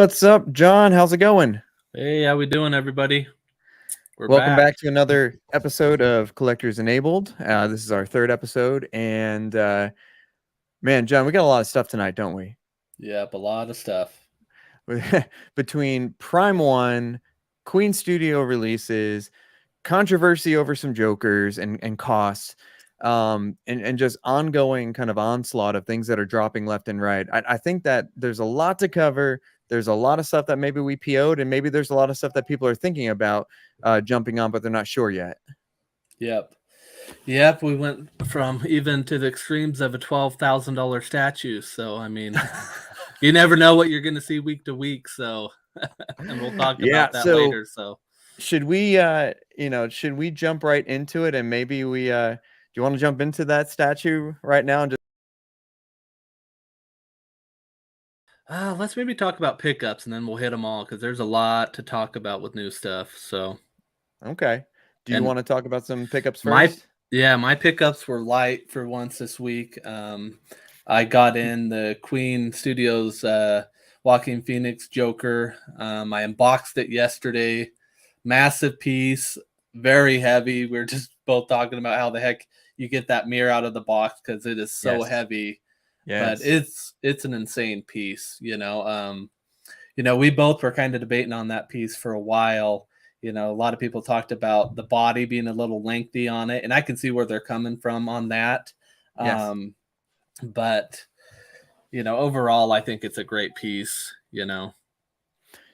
What's up, John? How's it going? Hey, how we doing, everybody? We're Welcome back. back to another episode of Collectors Enabled. This is our third episode, and man, John, we got a lot of stuff tonight, don't we? Yep, a lot of stuff. Between Prime One, Queen Studio releases, controversy over some Jokers and costs, and just ongoing kind of onslaught of things that are dropping left and right. I think that there's a lot to cover. There's a lot of stuff that maybe we PO'd, and maybe there's a lot of stuff that people are thinking about jumping on, but they're not sure yet. Yep. We went from even to the extremes of a $12,000 statue. So, I mean, you never know what you're going to see week to week. So, and we'll talk about that later. So, should we, should we jump right into it? And maybe we, do you want to jump into that statue right now and just let's maybe talk about pickups and then we'll hit them all because there's a lot to talk about with new stuff. So, okay. Do you want to talk about some pickups first? My my pickups were light for once this week. I got in the Queen Studios Joaquin Phoenix Joker. I unboxed it yesterday. Massive piece, very heavy. We were just both talking about how the heck you get that mirror out of the box because it is so heavy. But it's an insane piece, we both were kind of debating on that piece for a while. A lot of people talked about the body being a little lengthy on it, and I can see where they're coming from on that. But overall, I think it's a great piece.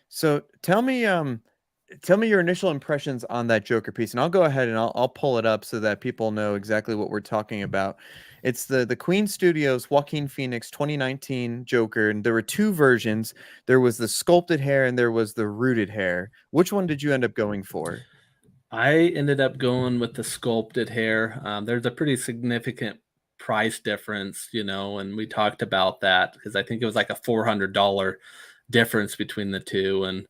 So tell me your initial impressions on that Joker piece, and I'll go ahead and I'll pull it up so that people know exactly what we're talking about. It's the Queen Studios Joaquin Phoenix 2019 Joker, and there were two versions. There was the sculpted hair and there was the rooted hair. Which one did you end up going for? I ended up going with the sculpted hair. There's a pretty significant price difference, and we talked about that because I think it was like a $400 difference between the two. And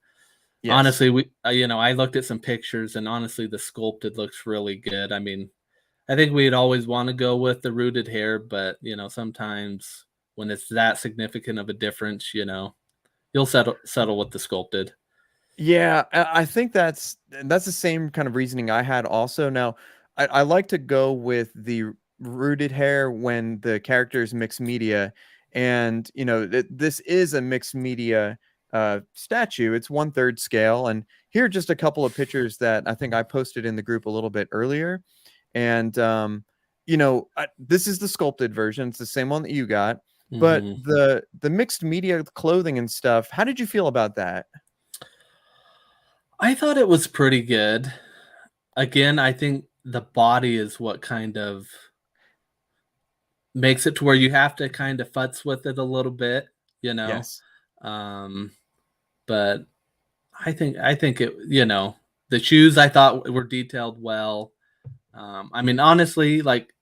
honestly, we, I looked at some pictures, and honestly, the sculpted looks really good. I mean, I think we'd always want to go with the rooted hair, but sometimes when it's that significant of a difference, you'll settle with the sculpted. Yeah, I think that's the same kind of reasoning I had also. Now, I like to go with the rooted hair when the character is mixed media, and this is a mixed media statue. It's 1/3 scale, and here are just a couple of pictures that I think I posted in the group a little bit earlier. And this is the sculpted version. It's the same one that you got, but the mixed media clothing and stuff. How did you feel about that? I thought it was pretty good. Again, I think the body is what kind of makes it to where you have to kind of futz with it a little bit, Yes. But I think it, the shoes I thought were detailed well. I mean, honestly, like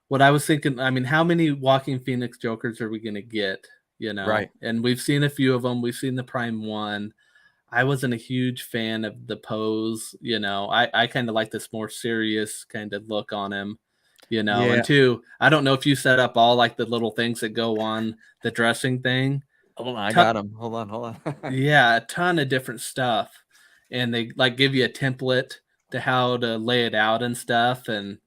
what I was thinking, I mean, how many Joaquin Phoenix Jokers are we going to get, Right. And we've seen a few of them. We've seen the Prime One. I wasn't a huge fan of the pose, I kind of like this more serious kind of look on him, and two, I don't know if you set up all like the little things that go on the dressing thing. Hold on, I got them. Hold on. Yeah, a ton of different stuff. And they like give you a template to how to lay it out and stuff. And,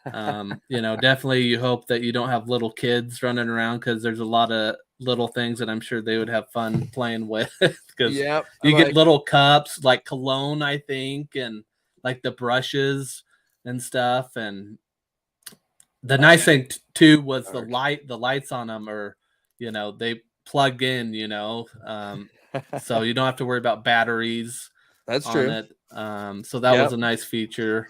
definitely you hope that you don't have little kids running around because there's a lot of little things that I'm sure they would have fun playing with because you get little cups like cologne, I think, and like the brushes and stuff. And the nice thing too was the lights on them are, they plug in, so you don't have to worry about batteries. That's true. It. So that was a nice feature.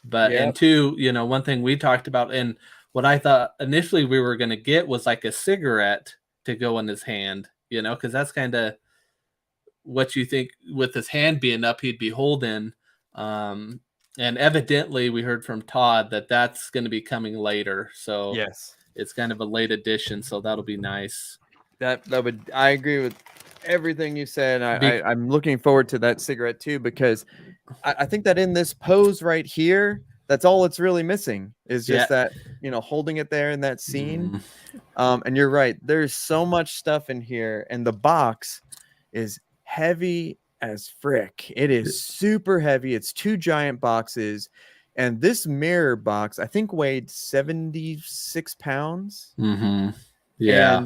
But and two, one thing we talked about and what I thought initially we were going to get was like a cigarette to go in his hand, because that's kind of what you think with his hand being up, he'd be holding. And evidently we heard from Todd that that's going to be coming later. So it's kind of a late addition. So that'll be nice. I agree with everything you said. I'm looking forward to that cigarette too, because I think that in this pose right here, that's all it's really missing is just that, holding it there in that scene. And you're right. There's so much stuff in here, and the box, is heavy as frick. It is super heavy. It's 2 giant boxes, and this mirror box, I think, weighed 76 pounds. Mm-hmm. Yeah.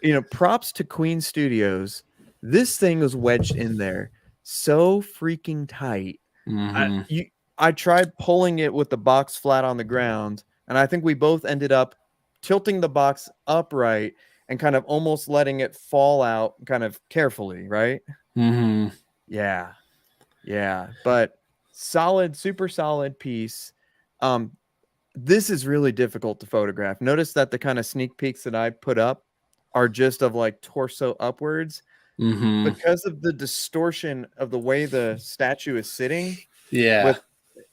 And props to Queen Studios. This thing was wedged in there so freaking tight. I Mm-hmm. you I tried pulling it with the box flat on the ground, and I think we both ended up tilting the box upright and kind of almost letting it fall out kind of carefully, right? Mm-hmm. Yeah. Yeah, but solid, super solid piece. Um, this is really difficult to photograph. Notice that the kind of sneak peeks that I put up are just of like torso upwards Mm-hmm. because of the distortion of the way the statue is sitting Yeah. with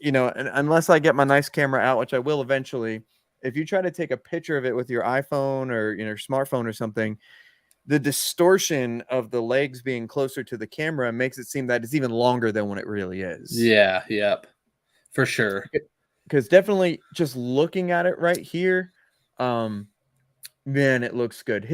and unless I get my nice camera out, which I will eventually, if you try to take a picture of it with your iPhone or your smartphone or something, the distortion of the legs being closer to the camera makes it seem that it's even longer than what it really is. Yeah. Yep. For sure. Because definitely just looking at it right here, um, man, it looks good.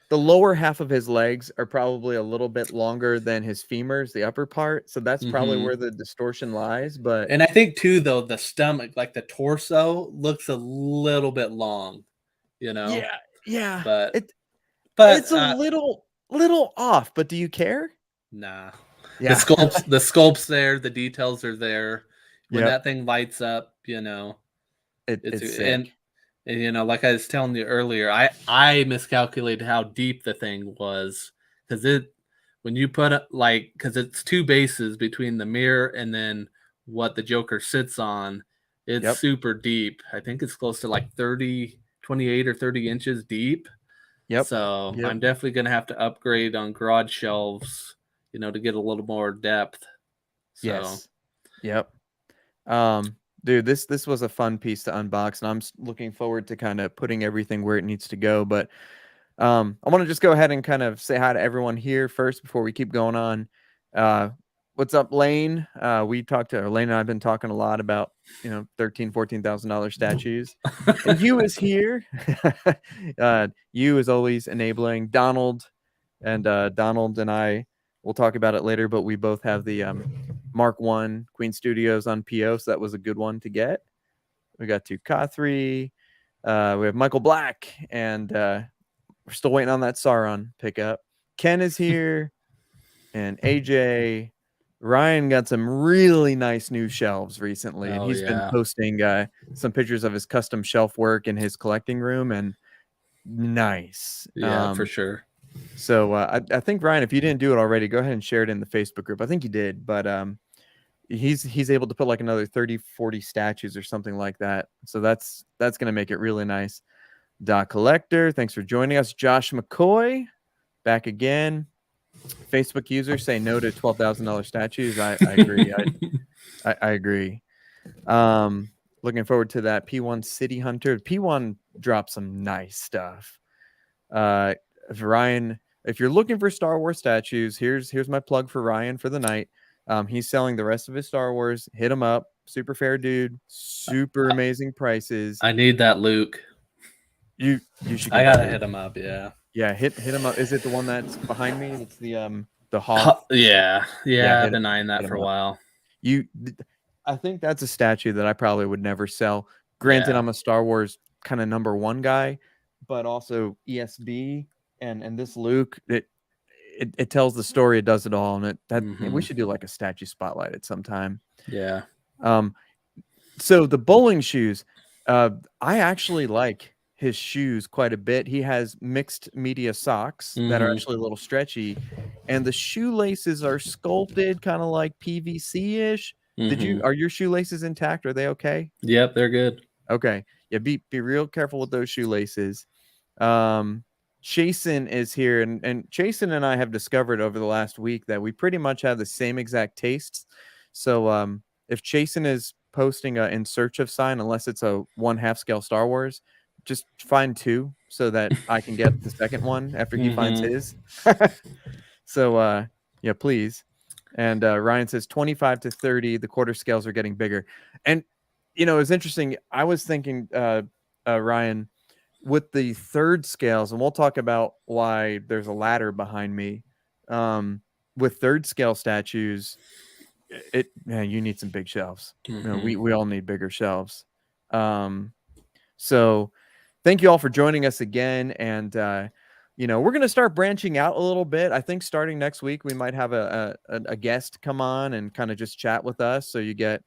The lower half of his legs are probably a little bit longer than his femurs, the upper part. So that's probably Mm-hmm. where the distortion lies. But And I think too, though, the stomach, like the torso, looks a little bit long, you know. yeah, yeah, But it but it's a little off. But do you care? nah. The Yeah. sculpt's there, the details are there. When Yep. that thing lights up, you know, it's It's and sick. you know, like I was telling you earlier, I miscalculated how deep the thing was because it when you put it like because it's two bases between the mirror and then what the Joker sits on, it's Yep. super deep. I think it's close to like 30, 28 or 30 inches deep. Yep. So Yep. I'm definitely gonna have to upgrade on garage shelves, you know, to get a little more depth. So Yes. Yep. Um, dude, this was a fun piece to unbox, and I'm looking forward to kind of putting everything where it needs to go. But I want to just go ahead and kind of say hi to everyone here first before we keep going on. Uh, what's up, Lane? We talked to Lane and I've been talking a lot about $13,000-$14,000 statues, and you is here. You is always enabling Donald, and Donald and I will talk about it later. But we both have the Mark One Queen Studios on PO, so that was a good one to get. We got to K3. We have Michael Black, and we're still waiting on that Sauron pickup. Ken is here, and AJ. Ryan got some really nice new shelves recently, and oh he's been yeah. posting some pictures of his custom shelf work in his collecting room, and nice. Yeah, for sure. So I think Ryan, if you didn't do it already, go ahead and share it in the Facebook group. I think you did, but he's able to put like another 30-40 statues or something like that. So that's gonna make it really nice. Doc Collector, thanks for joining us. Josh McCoy, back again. Facebook users say no to $12,000 statues. I agree. I agree. Looking forward to that. P1 City Hunter. P1 dropped some nice stuff. Ryan, if you're looking for Star Wars statues, here's my plug for Ryan for the night. He's selling the rest of his Star Wars. Hit him up. Super fair dude. Super amazing prices. I need that Luke. You should I get that. gotta Luke. hit him up. Yeah. Yeah, hit him up. Is it the one that's behind me? It's the Hoth. Yeah. Yeah, I've been eyeing that for a up. while. I think that's a statue that I probably would never sell. Granted, Yeah. I'm a Star Wars kind of #1 guy, but also ESB and this Luke, it tells the story, it does it all, and we should do like a statue spotlight at some time. Yeah. So the bowling shoes, I actually like his shoes quite a bit. He has mixed media socks that are actually a little stretchy, and the shoelaces are sculpted kind of like PVC-ish. Are your shoelaces intact? Are they okay? Yep, they're good. Okay. Yeah, be real careful with those shoelaces. Chasen is here, and Chasen and I have discovered over the last week that we pretty much have the same exact tastes. So if Chasen is posting a in search of sign, unless it's a 1/2 scale Star Wars, just find 2 so that I can get the second one after he finds his. So yeah, please. And Ryan says 25 to 30, the quarter scales are getting bigger. And it's interesting. I was thinking, Ryan, with the third scales, and we'll talk about why there's a ladder behind me. Um, with third scale statues, man, you need some big shelves. You know, Hmm. we all need bigger shelves. Um, so thank you all for joining us again. And we're gonna start branching out a little bit. I think starting next week we might have a guest come on and kind of just chat with us, so you get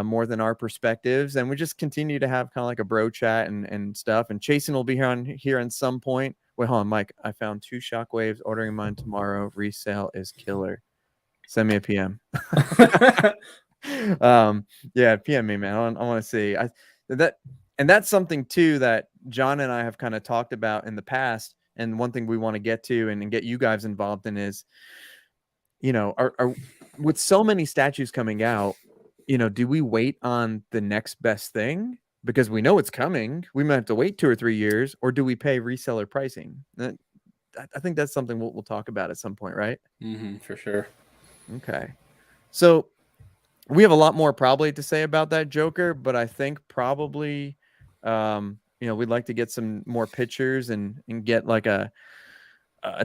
more than our perspectives, and we just continue to have kind of like a bro chat and stuff. And Chasen will be here on some point. Wait, hold on, Mike. I found 2 shockwaves. Ordering mine tomorrow. Resale is killer. Send me a PM. Yeah, PM me, man. I want to see. That and that's something too that John and I have kind of talked about in the past. And one thing we want to get to and get you guys involved in is, are with so many statues coming out, do we wait on the next best thing because we know it's coming? We might have to wait 2 or 3 years, or do we pay reseller pricing? I think that's something we'll talk about at some point, right? For sure. Okay. So we have a lot more probably to say about that Joker, but I think probably, we'd like to get some more pictures and get like a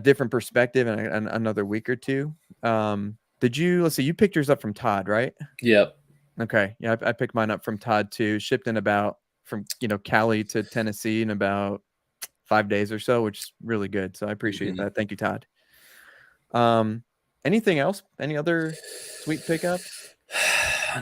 different perspective in another week or two. Let's see, you picked yours up from Todd, right? Yep. Okay. Yeah, I picked mine up from Todd too. Shipped in about from Cali to Tennessee in about 5 days or so, which is really good. So I appreciate Hmm. that. Thank you, Todd. Anything else? Any other sweet pickups?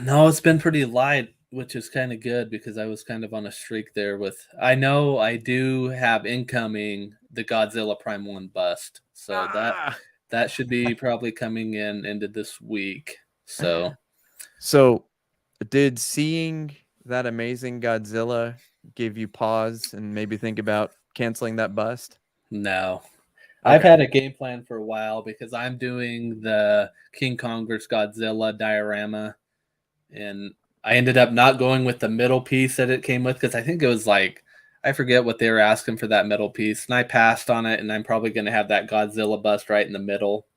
No, it's been pretty light, which is kind of good because I was kind of on a streak there with. I know I do have incoming the Godzilla Prime 1 bust. So Ah. that should be probably coming in into this week. So So, did seeing that amazing Godzilla give you pause and maybe think about canceling that bust? no. I've Okay. had a game plan for a while because I'm doing the King Kong vs. Godzilla diorama, and I ended up not going with the middle piece that it came with because I think it was like I forget what they were asking for that middle piece, and I passed on it. And I'm probably going to have that Godzilla bust right in the middle,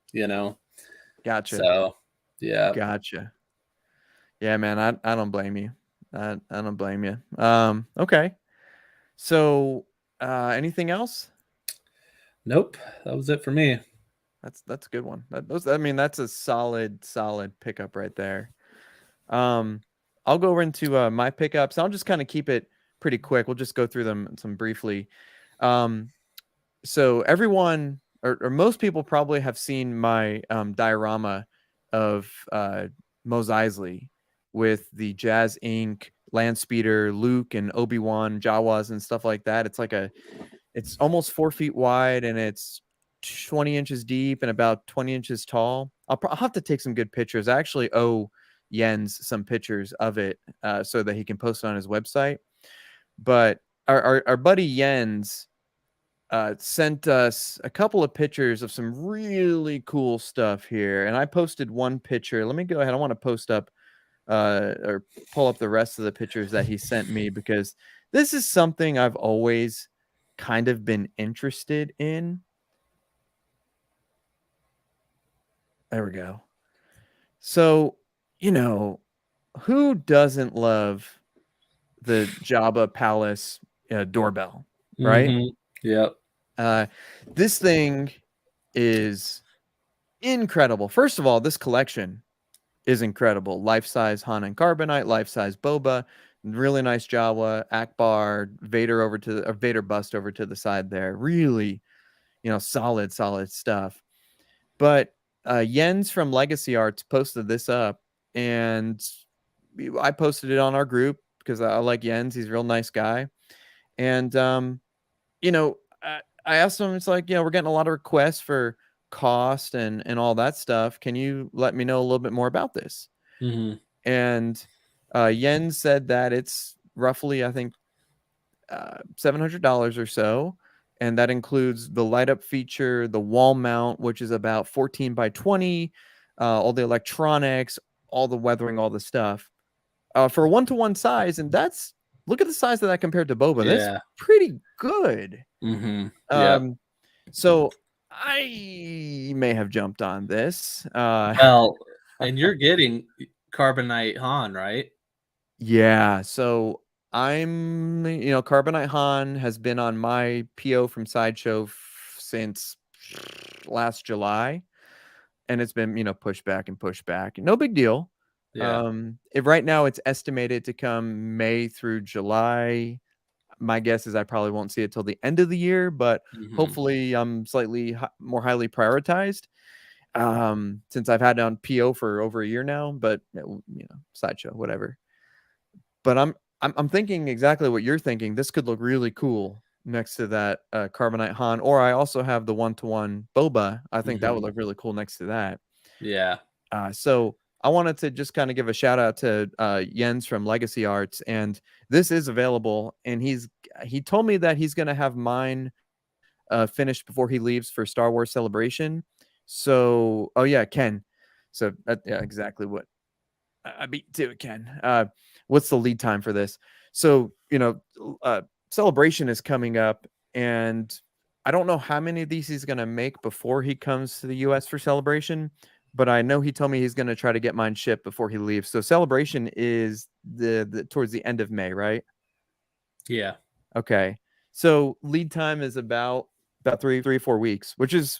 Gotcha. So, yeah. Gotcha. Yeah, man, I don't blame you. I don't blame you. Okay. So, anything else? Nope, that was it for me. That's a good one. I mean, that's a solid pickup right there. Um, I'll go into my pickups. I'll just kind of keep it pretty quick. We'll just go through them some briefly. Um, so everyone or most people probably have seen my diorama of Mos Eisley with the Jazz Inc., Landspeeder, Luke, and Obi-Wan, Jawas, and stuff like that. It's almost 4 feet wide and it's 20 inches deep and about 20 inches tall. I'll have to take some good pictures. I actually owe Jens some pictures of it so that he can post it on his website. But our buddy Jens sent us a couple of pictures of some really cool stuff here. And I posted one picture. Let me go ahead. I want to post up or pull up the rest of the pictures that he sent me because this is something I've always kind of been interested in. There we go. So, who doesn't love the Jabba Palace doorbell, right? Mm-hmm. Yep. Uh, this thing is incredible. First of all, this collection is incredible. Life-size Han and Carbonite, life-size Boba, really nice Jawa, Akbar, Vader Vader bust over to the side there. Really, solid stuff. But Jens from Legacy Arts posted this up, and I posted it on our group because I like Jens. He's a real nice guy. And, I asked him, it's like, we're getting a lot of requests for cost and all that stuff. Can you let me know a little bit more about this? Mm-hmm. And Jens said that it's roughly, I think, $700 or so. And that includes the light up feature, the wall mount, which is about 14 by 20, all the electronics, all the weathering, all the stuff for a 1-to-1 size. And look at the size of that compared to Boba. That's Yeah. pretty good. Mm-hmm. Yep. Um, so I may have jumped on this. Well, and you're getting Carbonite Han, right? Yeah. So Carbonite Han has been on my PO from Sideshow since last July. and it's been, pushed back and pushed back. No big deal. Yeah. Right now it's estimated to come May through July. My guess is I probably won't see it till the end of the year, but Hmm. hopefully I'm slightly more highly prioritized, since I've had it on PO for over a year now. But sideshow, whatever. But I'm thinking exactly what you're thinking. This could look really cool next to that Carbonite Han, or I also have the one-to-one Boba. I think that would Hmm. look really cool next to that. Yeah. So I wanted to just kind of give a shout out to Jens from Legacy Arts, and this is available. And he told me that he's going to have mine finished before he leaves for Star Wars Celebration. So, oh yeah, Ken. So yeah, exactly what I beat too, Ken. What's the lead time for this? So, Celebration is coming up, and I don't know how many of these he's going to make before he comes to the US for Celebration, but I know he told me he's going to try to get mine shipped before he leaves. So Celebration is the towards the end of May, right? Yeah. Okay. So lead time is about 3 4 weeks, which is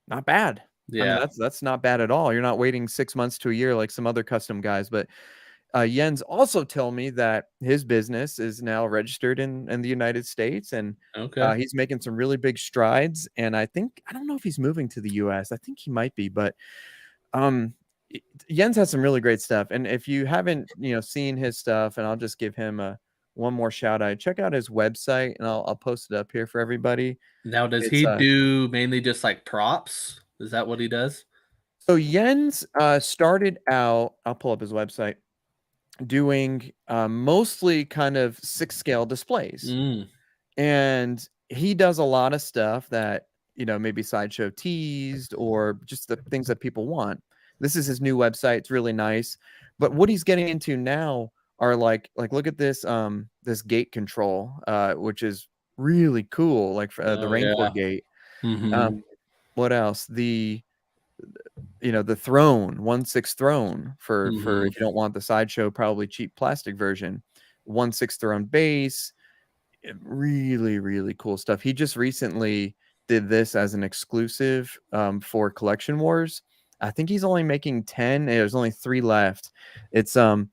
not bad. I mean, Yeah. that's not bad at all. You're not waiting 6 months to a year like some other custom guys. But Jens also told me that his business is now registered in the United States, and Okay. he's making some really big strides. And I don't know if he's moving to the US. I think he might be, but um, Jens has some really great stuff. And if you haven't, seen his stuff, and I'll just give him one more shout out. Check out his website, and I'll post it up here for everybody. Now, does It's he do mainly just like props? Is that what he does? So Jens started out. I'll pull up his website, doing mostly kind of 6 scale displays. Mm. And he does a lot of stuff that, maybe Sideshow teased, or just the things that people want. This is his new website. It's really nice. But what he's getting into now are like look at this gate control, which is really cool, like the Oh Rancor yeah. gate. Hmm. Um, what else? The throne, 1/6 throne, for Hmm. if you don't want the Sideshow probably cheap plastic version. 1/6 throne base. Really, really cool stuff. He just recently did this as an exclusive for Collection Wars. I think he's only making 10, and there's only 3 left. It's kind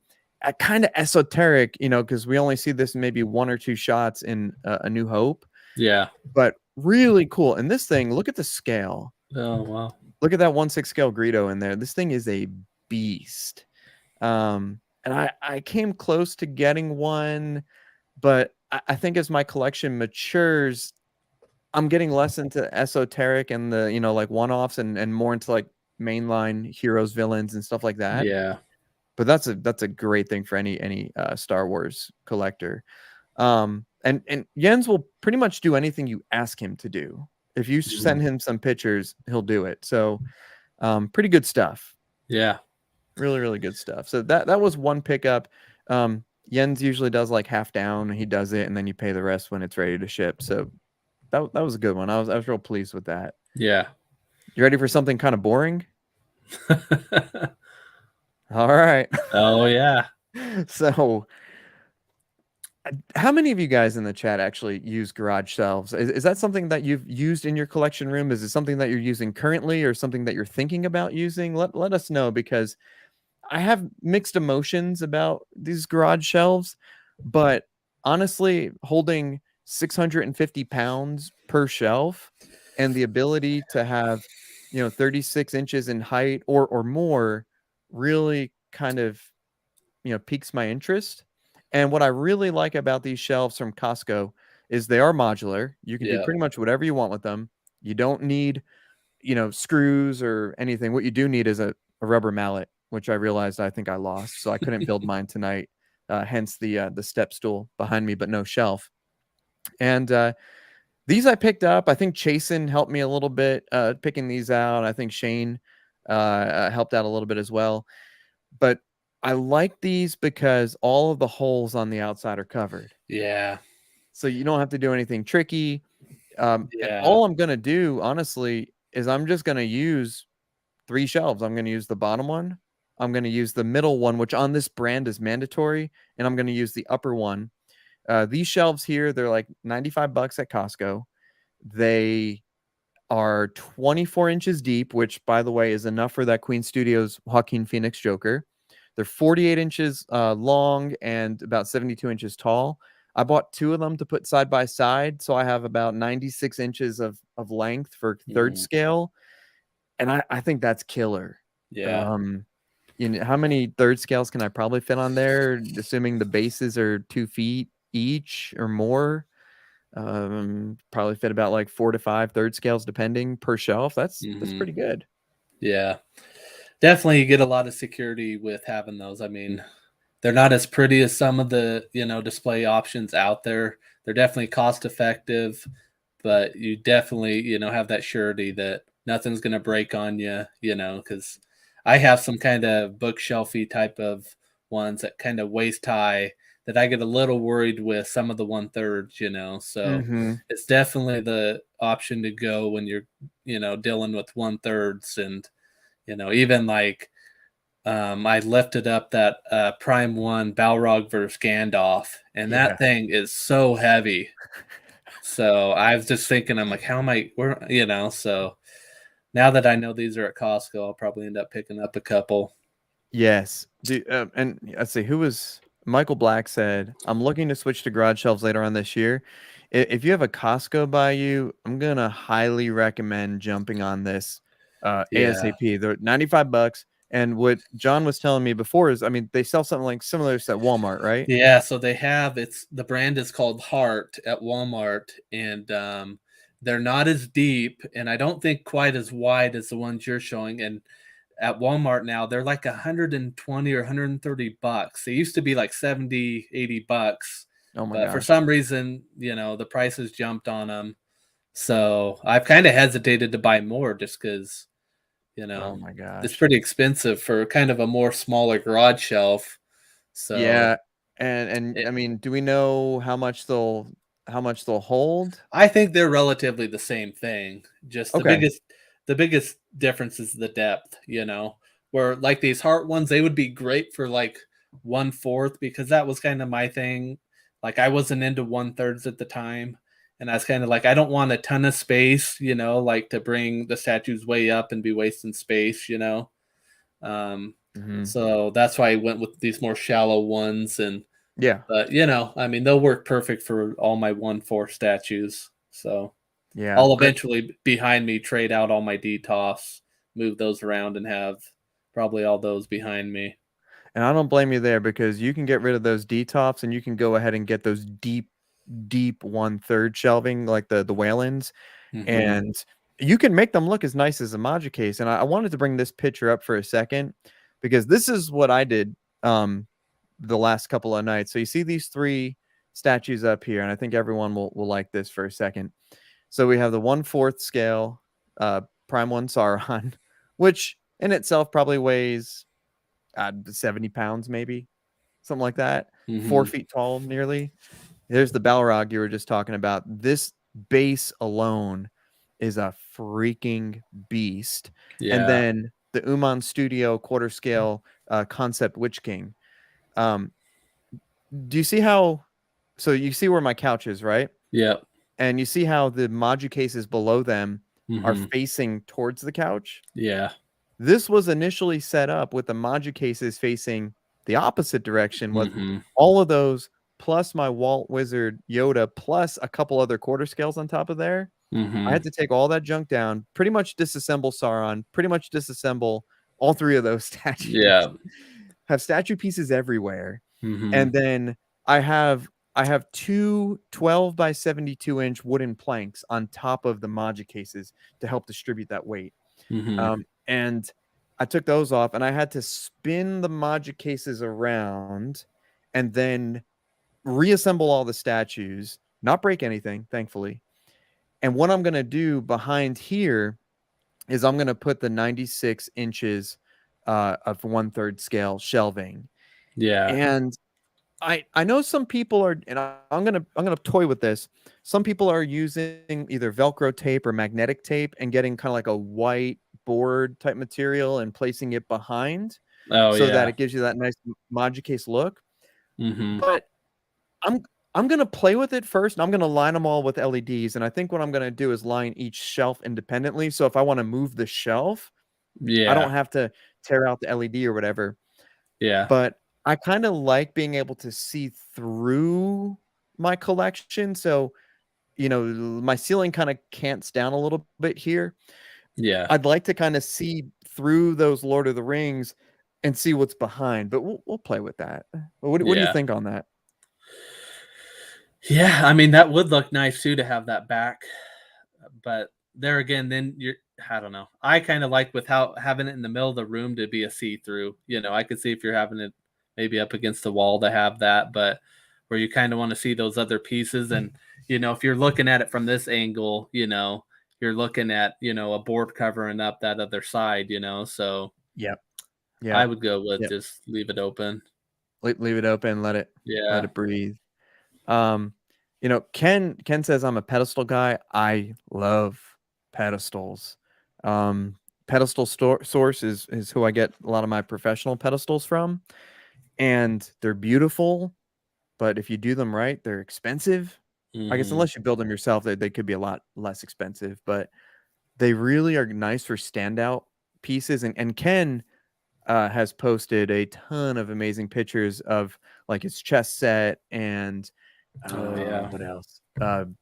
of esoteric, because we only see this in maybe 1 or 2 shots in A New Hope, Yeah. but really cool. And this thing, look at the scale. Oh wow. Look at that 1/6 scale Greedo in there. This thing is a beast. And I came close to getting one, but I think as my collection matures, I'm getting less into esoteric and the, like one-offs, and more into like mainline heroes, villains, and stuff like that. Yeah. But that's a great thing for any Star Wars collector. And Jens will pretty much do anything you ask him to do. If you Mhm. send him some pictures, he'll do it. So pretty good stuff. Yeah. Really, really good stuff. So that was one pickup. Jens usually does like half down. He does it, and then you pay the rest when it's ready to ship. So that was a good one. I was real pleased with that. Yeah. You ready for something kind of boring? All right. Oh yeah. So, how many of you guys in the chat actually use garage shelves? Is that something that you've used in your collection room? Is it something that you're using currently, or something that you're thinking about using? Let us know, because I have mixed emotions about these garage shelves, but honestly, holding 650 pounds per shelf, and the ability to have, 36 inches in height or more, really kind of, piques my interest. And what I really like about these shelves from Costco is they are modular. You can do Yeah. pretty much whatever you want with them. You don't need, screws or anything. What you do need is a rubber mallet, which I realized I think I lost, so I couldn't build mine tonight. Hence the step stool behind me, but no shelf. And these I picked up. I think Chasen helped me a little bit picking these out. I think Shane helped out a little bit as well. But I like these because all of the holes on the outside are covered, Yeah. so you don't have to do anything tricky. And Yeah. all I'm gonna do, honestly, is I'm just gonna use 3 shelves. I'm gonna use the bottom one, I'm gonna use the middle one, which on this brand is mandatory, and I'm gonna use the upper one. These shelves here, they're like $95 at Costco. They are 24 inches deep, which, by the way, is enough for that Queen Studios Joaquin Phoenix Joker. They're 48 inches long and about 72 inches tall. I bought two of them to put side by side, so I have about 96 inches of length for third Mhm. scale, and I think that's killer. Yeah. Um, how many third scales can I probably fit on there, assuming the bases are 2 feet each or more? Probably fit about like 4 to 5 third scales depending per shelf. That's Mhm. pretty good. Yeah. Definitely you get a lot of security with having those. I mean, they're not as pretty as some of the, display options out there. They're definitely cost effective, but you definitely, have that surety that nothing's going to break on you, because I have some kind of bookshelfy type of ones that kind of waist high that I get a little worried with some of the one thirds, so Mhm. it's definitely the option to go when you're, dealing with one thirds. And, even like, I lifted up that Prime One Balrog versus Gandalf, and Yeah. that thing is so heavy. So I was just thinking, I'm like, how am I? Where, So now that I know these are at Costco, I'll probably end up picking up a couple. Yes. And let's see, who was Michael Black said, I'm looking to switch to garage shelves later on this year. If you have a Costco by you, I'm gonna highly recommend jumping on this Yeah, ASAP. They're 95 bucks. And what John was telling me before is, I mean, they sell something like similar to at Walmart, right? yeah. So they have the brand is called Heart at Walmart, and they're not as deep, and I don't think quite as wide as the ones you're showing. And at Walmart now, they're like 120 or 130 bucks. They used to be like 70, 80 bucks, Oh my but for gosh. some reason, the prices jumped on them. So I've kind of hesitated to buy more just because, you Oh know, my it's gosh. pretty expensive for kind of a more smaller garage shelf. So Yeah. And it, I mean, do we know how much they'll hold? I think they're relatively the same thing. Just Okay. the biggest difference is the depth, where like these heart ones, they would be great for like one fourth because that was kind of my thing. Like I wasn't into one thirds at the time. And I was kind of like, I don't want a ton of space, like to bring the statues way up and be wasting space. Um, Mhm. so that's why I went with these more shallow ones. And Yeah. but I mean, they'll work perfect for all my 1/4 statues. So Yeah. I'll eventually behind me trade out all my DTOFs, move those around, and have probably all those behind me. And I don't blame you there because you can get rid of those detops and you can go ahead and get those deep 1/3 shelving like the Whalens, Hmm. and you can make them look as nice as a Maja case. And I wanted to bring this picture up for a second because this is what I did the last couple of nights. So you see these three statues up here, and I think everyone will like this for a second. So we have the 1/4 scale Prime One Sauron, which in itself probably weighs 70 pounds, maybe something like that. Four Hmm. feet tall, nearly. There's the Balrog you were just talking about. This base alone is a freaking beast. And Yeah. then the Uman Studio quarter scale concept Witch King. Um, do you see how? So you see where my couch is, right? Yep. And you see how the Maju cases below them are Hmm. facing towards the couch. Yeah. This was initially set up with the Maju cases facing the opposite direction with Hmm. all of those plus my Walt Wizard Yoda plus a couple other quarter scales on top of there. I Hmm. had to take all that junk down, pretty much disassemble Sauron, pretty much disassemble all three of those statues. Yeah. Have statue pieces everywhere. Hmm. And then I have I have two 12 by 72-inch wooden planks on top of the Maja cases to help distribute that weight. Hmm. And I took those off and I had to spin the Maja cases around and then reassemble all the statues, not break anything, thankfully. And what I'm going to do behind here is I'm going to put the 96 inches of 1/3 scale shelving. Yeah. And I know some people are, and I'm gonna toy with this. Some people are using either Velcro tape or magnetic tape and getting kind of like a white board type material and placing it behind Oh so that yeah. it gives you that nice Moducase look. Hmm. But I'm I'm gonna play with it first, and I'm gonna line them all with LEDs. And I think what I'm gonna do is line each shelf independently. So if I want to move the shelf, I Yeah. don't have to tear out the LED or whatever. Yeah. But I kind of like being able to see through my collection. So, my ceiling kind of cants down a little bit here. Yeah. I'd like to kind of see through those Lord of the Rings and see what's behind, but we'll play with that. What do you Yeah. think on that? Yeah, I mean, that would look nice too to have that back, but there again, then you're I don't know. I kinda like without having it in the middle of the room to be a see-through, I could see if you're having it maybe up against the wall to have that, but where you kinda wanna see those other pieces and, if you're looking at it from this angle, you're looking at, a board covering up that other side, so Yep. I Yep. would go with Yep. just leave it open. Leave it open, let Yeah. it breathe. Um, Ken says I'm a pedestal guy. I love pedestals. Um, Source is who I get a lot of my professional pedestals from, and they're beautiful. But if you do them right, they're expensive. I guess Mhm. unless you build them yourself, they could be a lot less expensive. But they really are nice for standout pieces. And Ken has posted a ton of amazing pictures of like his chess set and Oh, yeah. what else? The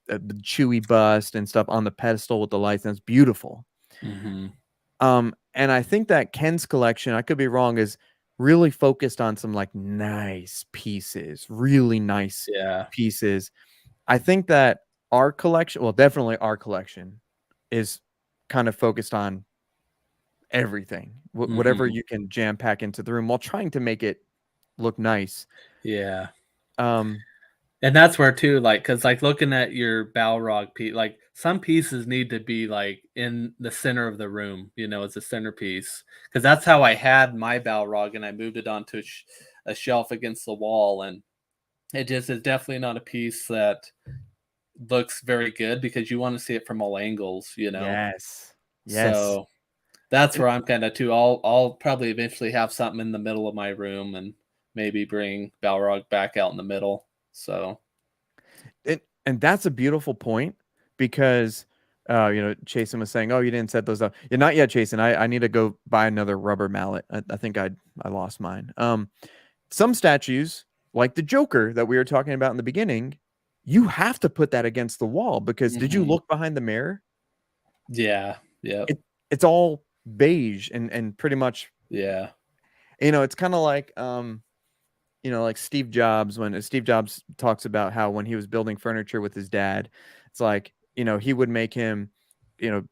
Chewy bust and stuff on the pedestal with the lights. And it's beautiful. Mhm. And I think that Ken's collection, I could be wrong, is really focused on some like nice pieces, really nice Yeah. pieces. I think that our collection, well, definitely our collection, is kind of focused on everything, whatever Mhm. you can jam pack into the room while trying to make it look nice. Yeah. Um, And that's where too, like, cause like, looking at your Balrog piece, like, some pieces need to be, like, in the center of the room, as a centerpiece. Cause that's how I had my Balrog, and I moved it onto a shelf against the wall, and it just is definitely not a piece that looks very good because you wanna see it from all angles, yes, yes. So, that's And where I'm kinda too. I'll probably eventually have something in the middle of my room and maybe bring Balrog back out in the middle, so and that's a beautiful point because Chasen was saying, "Oh, you didn't set those up." Yeah, not yet, Chasen. I need to go buy another rubber mallet. I think I lost mine. Some statues, like the Joker that we were talking about in the beginning, you have to put that against the wall because did you Mhm. look behind the mirror? Yeah, yep, It's all beige and pretty much, yeah, it's kind of like Steve Jobs, when Steve Jobs talks about how when he was building furniture with his dad, it's like, he would make him,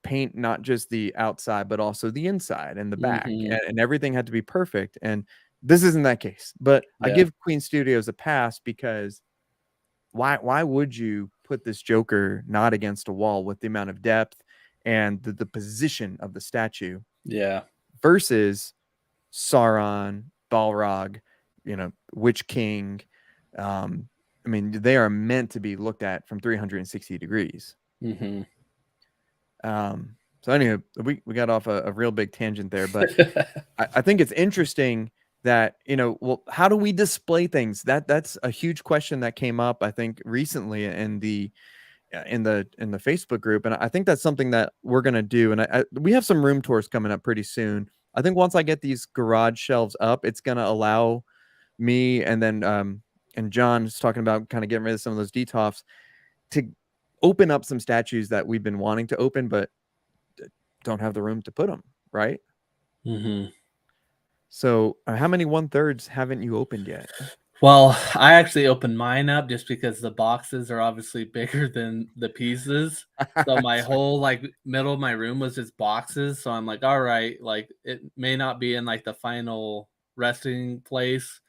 paint not just the outside, but also the inside and the back, mhm, and everything had to be perfect. And this isn't that case, but I yeah, give Queen Studios a pass because why would you put this Joker not against a wall with the amount of depth and the position of the statue yeah, versus Sauron, Balrog, Witch King. I mean, they are meant to be looked at from 360 degrees. mhm. So anyway, we got off a real big tangent there, but I think it's interesting that, well, how do we display things? That's a huge question that came up, I think, recently in the Facebook group, and I think that's something that we're gonna do. And we have some room tours coming up pretty soon. I think once I get these garage shelves up, it's gonna allow me and John's talking about kind of getting rid of some of those detox to open up some statues that we've been wanting to open, but don't have the room to put them, right? Mhm. So, how many 1/3s haven't you opened yet? Well, I actually opened mine up just because the boxes are obviously bigger than the pieces. So my Sure. whole, like, middle of my room was just boxes, so I'm like, "Alright," like, it may not be in, like, the final resting place,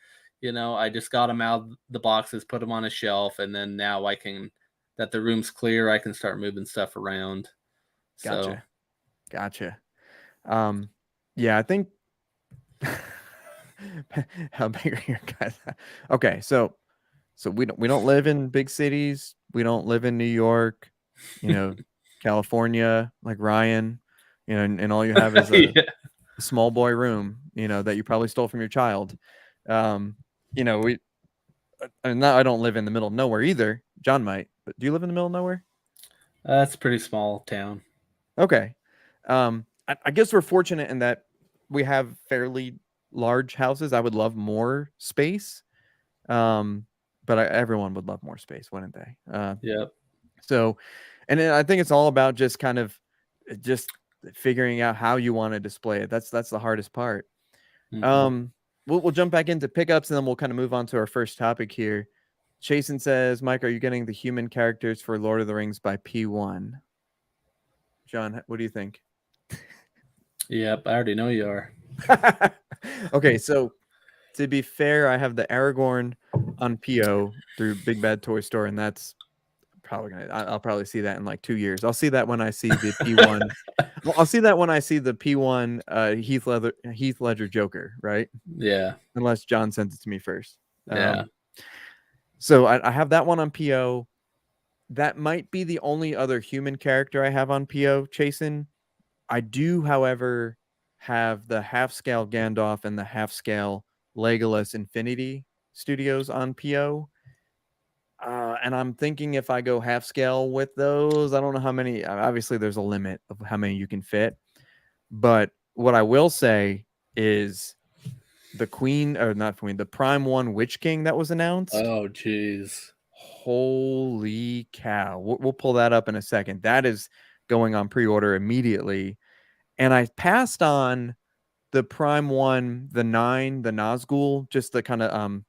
I just got them out of the boxes, put them on a shelf, and then now I can that the room's clear, I can start moving stuff around. So Gotcha. Gotcha. Um, yeah, I think how big are your guys? Okay, so we don't live in big cities. We don't live in New York, you know, California, like Ryan, and all you have is Yeah. a small boy room, that you probably stole from your child. Um, we and now I don't live in the middle of nowhere either. John might, but do you live in the middle of nowhere? It's a pretty small town. Okay. I guess we're fortunate in that we have fairly large houses. I would love more space. Um, but everyone would love more space, wouldn't they? Yep. So, and then I think it's all about just kind of just figuring out how you want to display it. That's the hardest part. Hmm. Um, we'll jump back into pickups and then we'll kind of move on to our first topic here. Jason says, Mike, are you getting the human characters for Lord of the Rings by P1? John, what do you think? Yep. I already know you are. Okay, so to be fair, I have the Aragorn on PO through Big Bad Toy Store, and that's probably I'll probably see that in like 2 years. I'll see that when I see the P1. Well, I'll see that when I see the P1 Heath Ledger Joker, right? Yeah. Unless John sends it to me first. Yeah. So I have that one on PO. That might be the only other human character I have on PO, Chasen. I do, however, have the half scale Gandalf and the half scale Legolas Infinity Studios on PO. And I'm thinking if I go half scale with those, I don't know how many. Obviously, there's a limit of how many you can fit. But what I will say is the Queen, or not Queen, the Prime One Witch King that was announced. Oh, jeez. Holy cow. We'll pull that up in a second. That is going on pre order immediately. And I passed on the Prime One, the 9, the Nazgul, just the kind of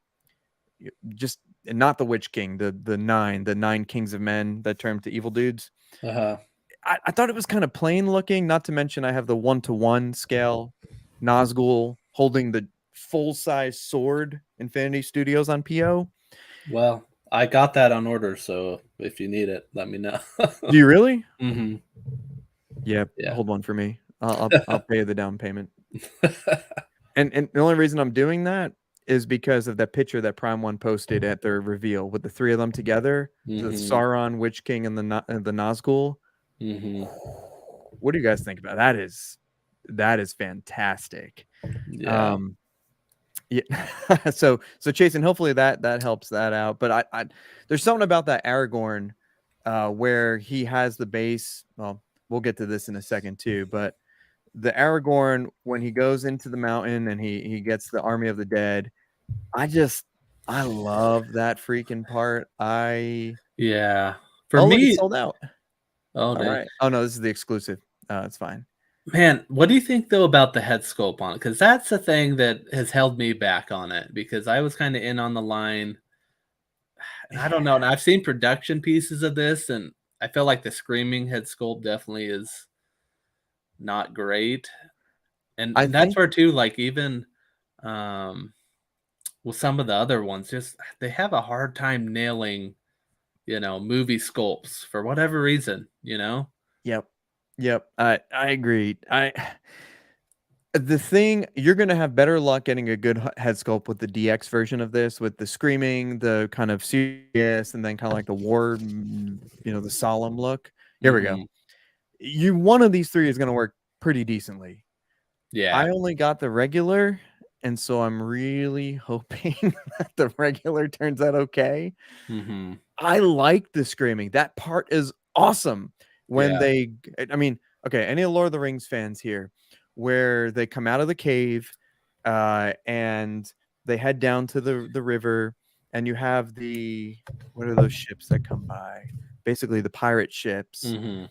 just not the Witch King, the 9, the 9 Kings of Men that term to evil dudes. Uh huh. I thought it was kind of plain looking, not to mention I have the 1-to-1 scale Nazgul holding the full size sword Infinity Studios on PO. Well, I got that on order, so if you need it, let me know. Do you really? Hmm. Yeah, Yeah. hold one for me. I'll pay the down payment. And the only reason I'm doing that is because of that picture that Prime One posted at their reveal with the 3 of them together, the Hmm. Sauron, Witch King, and the Nazgul. Hmm. What do you guys think about that? That is fantastic. Yeah. Um, yeah. so Chasen, hopefully that helps that out. But I there's something about that Aragorn, where he has the base. Well, we'll get to this in a second too, but the Aragorn when he goes into the mountain and he gets the army of the dead. I love that freaking part. Yeah. For Oh, look, it's me, sold out. oh All dang. right. Oh no, this is the exclusive. It's fine. Man, what do you think though about the head sculpt on it? Because that's the thing that has held me back on it because I was kind of in on the line, and I don't know. And I've seen production pieces of this, and I feel like the screaming head sculpt definitely is not great. I And that's think where too, like even um with some of the other ones, just they have a hard time nailing, movie sculpts for whatever reason. yep. Yep. I agree. I The thing you're gonna have better luck getting a good head sculpt with the DX version of this, with the screaming, the kind of serious, and then kind of like the war, the solemn look. Here we go. Hmm. You One of these three is gonna work pretty decently. Yeah. I only got the regular, and so I'm really hoping that the regular turns out okay. Hmm. I like the screaming. That part is awesome. When Yeah. I mean, okay, any Lord of the Rings fans here, where they come out of the cave, and they head down to the river, and you have what are those ships that come by? Basically, the pirate ships, Hmm.